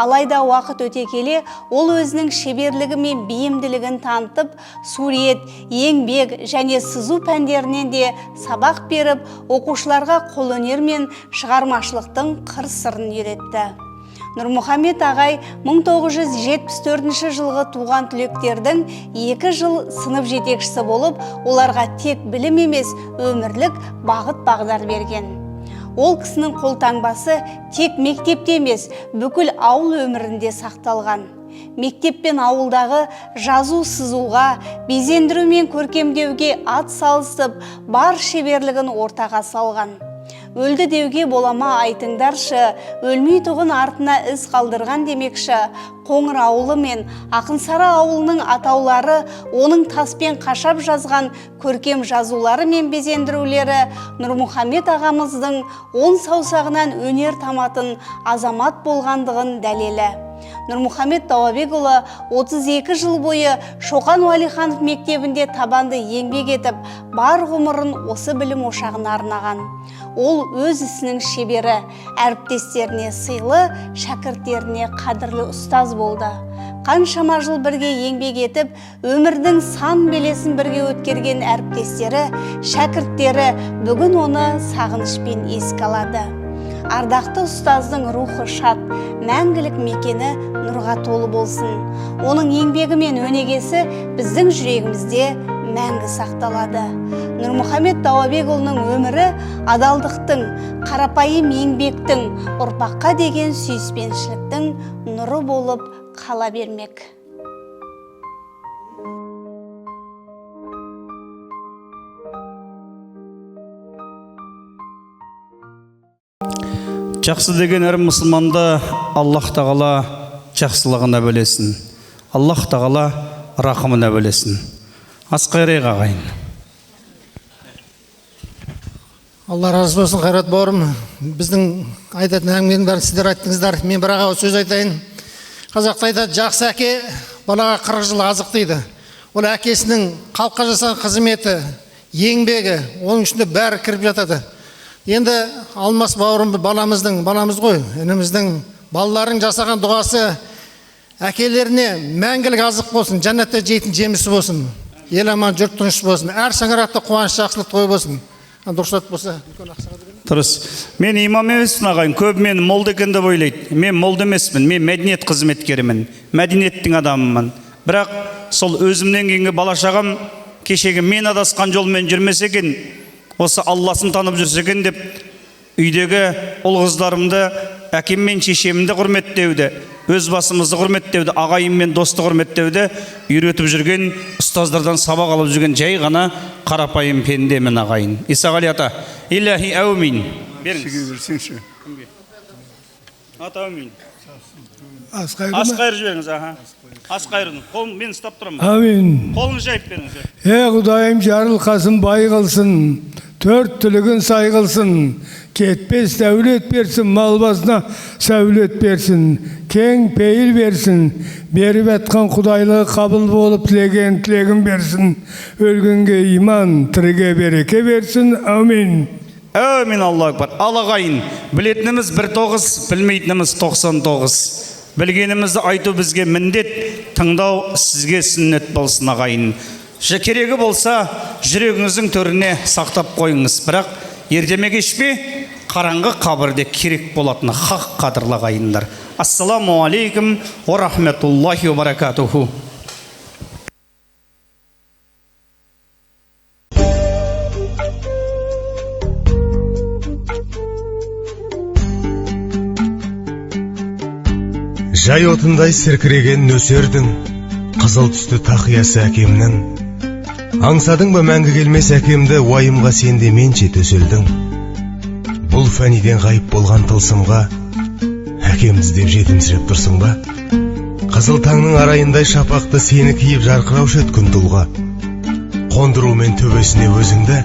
Алайда уақыт өте келе, ол өзінің шеберлігі мен бейімділігін танытып, сурет, еңбек және сызу пәндерінен де сабақ беріп, оқушыларға қолөнер мен шығармашылықтың қыр-сырын үйретті. Нұрмұхамед ағай 1974 жылғы туған түлектердің 2 жыл сынып жетекшісі болып, оларға тек білім емес, өмірлік бағыт-бағдар берген. Ол кісінің қолтаңбасы тек мектепте емес, бүкіл ауыл өмірінде сақталған. Мектеп пен ауылдағы жазу сызуға, безендіру мен көркемдеуге ат салысып, бар шеберлігін ортаға салған. Өлді деуге болама айтыңдаршы, өлмей тұғын артына із қалдырған демекші. Қоңыр ауылы мен Ақынсары ауылының атаулары, оның таспен қашап жазған көркем жазулары мен безендірулері Нұрмұхамед ағамыздың 10 саусағынан өнер таматын азамат болғандығын дәлелі. Нұрмұхамед Тауабекұлы 32 жыл бойы Шоқан Уәлиханов мектебінде табанды еңбек етіп, бар ғұмырын осы білім ошағына арнаған. Ол өз ісінің шебері, әріптестеріне сыйлы, шәкірттеріне қадірлі ұстаз болды. Қаншама жыл бірге еңбек етіп, өмірдің сан белесін бірге өткерген әріптестері, шәкірттері бүгін оны сағынышпен еске алады. Ардақты ұстаздың рухы шат, мәңгілік мекені нұрға толы болсын. Оның еңбегі мен өнегесі біздің жүрегімізде мәңгі сақталады. Нұрмұхамед Тауабекұлының өмірі адалдықтың, қарапайым еңбектің, ұрпаққа деген сүйіспеншіліктің нұры болып қала бермек. Жақсы деген әр мұсылманды Аллах тағала жақсылығына бөлесін. Аллах тағала рақымына бөлесін. Асқайрайық ағайын. Алла разы болсын, Қайрат бауырым. Біздің айтатын әңгіменің бәрін сіздер айттыңыздар. Мен бір аға сөз айтайын. Қазақта айтады, жақсы әке балаға 40 жыл азық дейді. Ол әкесінің халыққа жасаған қызметі, еңбегі, оның ішінде бәрі кіріп жатады. Енді Алмас бауырым баламыз ғой, ініміздің балалардың жасаған дұғасы әкелеріне мәңгілік азық болсын, жәннатта жейтін жемісі болсын, ел аман, жұрт тыныш болсын, әр шаңырақта қуаныш, жақсылық той болсын. Дұрыстат болса, дұрыс. Мен имам емеспін ағайын, көп мен молда екен деп ойлайды. Мен молда емеспін, мен мәдениет қызметкерімін, мәдениеттің адамымын. Бірақ сол өзімнен кейінгі бала шағам кешегі мен адасқан жолмен жүрмесе екен, осы Алласын танып жүрсе екен деп, үйдегі ұл қыздарымды, әкем мен шешемді құрметтеуді, өз басымызды құрметтеуді, ағайым мен досты құрметтеуді үйретіп жүрген, ұстаздардан сабақ алып жүрген жай ғана қарапайым пендемін ағайын. Исағали ата, иләхи әумин. Беріңіз. Ата әумин. Асқайыр жіберіңіз, аға. Асқайырын, қолын мен ұстап тұрамын. Әмин. Қолын жайып беріңіз. Құдайым жарылқасын бай қылсын, төрт түлігін сай қылсын, кетпес дәулет берсін, мал басына сәулет берсін, кең пейіл берсін, беріп әтқан құдайлығы қабыл болып тілеген тілегін берсін, өлгенге иман, тіріге береке берсін. Әмин. Әмин, Аллах акбар. Ал ағайын, білетініміз 19, білмейтініміз 99. Білгенімізді айту бізге міндет, тыңдау сізге сүннет болсын ағайын. Керегі болса, жүрегіңіздің төріне сақтап қойыңыз. Бірақ ертеме кешпе, қараңғы қабірде керек болатыны хақ қадірлі ағайындар. Ассаламу алейкум ва рахметуллахи ва баракатуху. Жай отындай сіркіреген нөсердің, қызыл түсті тақиясы әкемнің. Аңсадың ба мәңгі келмес әкемді, уайымға сенде менше төселдің. Бұл фәниден ғайып болған тылсымға, әкемді іздеп жетімсіреп тұрсың ба? Қызыл таңның арайындай шапақты сені киіп жарқыраушы еді күн тұлға. Қондырумен төбесіне өзіңді,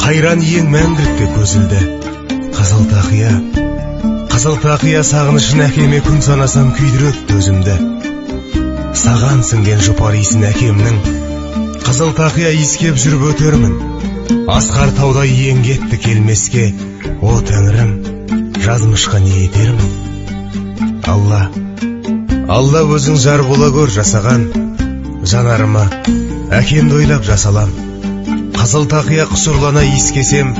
қайран иен мәңгілікке көзілді. Қызыл тақия сағынышын әкеме күн санасам күйдіреді төзімді. Саған сіңген жұпар иісін әкемнің, қызыл тақия иіскеп жүріп өтермін. Асқар тауда иен кетті келмеске, о тәңірім, жазмышқа не етермін? Алла өзің жар бола көр жасаған, жанарыма әкемді ойлап жасалам. Қызыл тақия құшырлана иіскесем,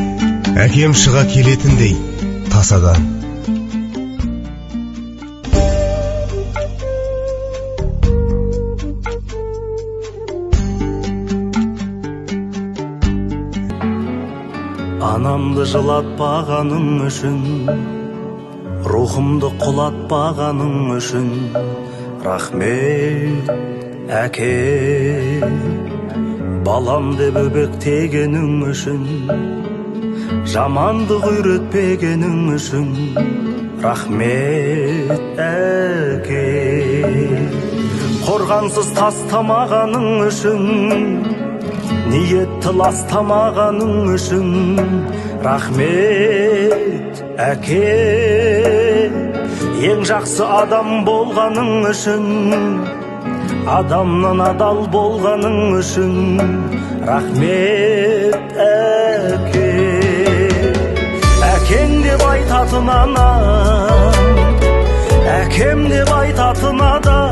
әкем шыға келетіндей тасадан. Ана анамды жылатпағаның үшін, рухымды құлатпағаның үшін, рахмет әке. Балам деп өбектегенің үшін, жамандық үйретпегенің үшін, рахмет әке. Қорғансыз тастамағаның үшін, ниетті ластамағаның үшін, рахмет әке. Ең жақсы адам болғаның үшін, адамнан адал болғаның үшін, рахмет әке. Әкең деп айтатын анам, әкем деп айтатын адам,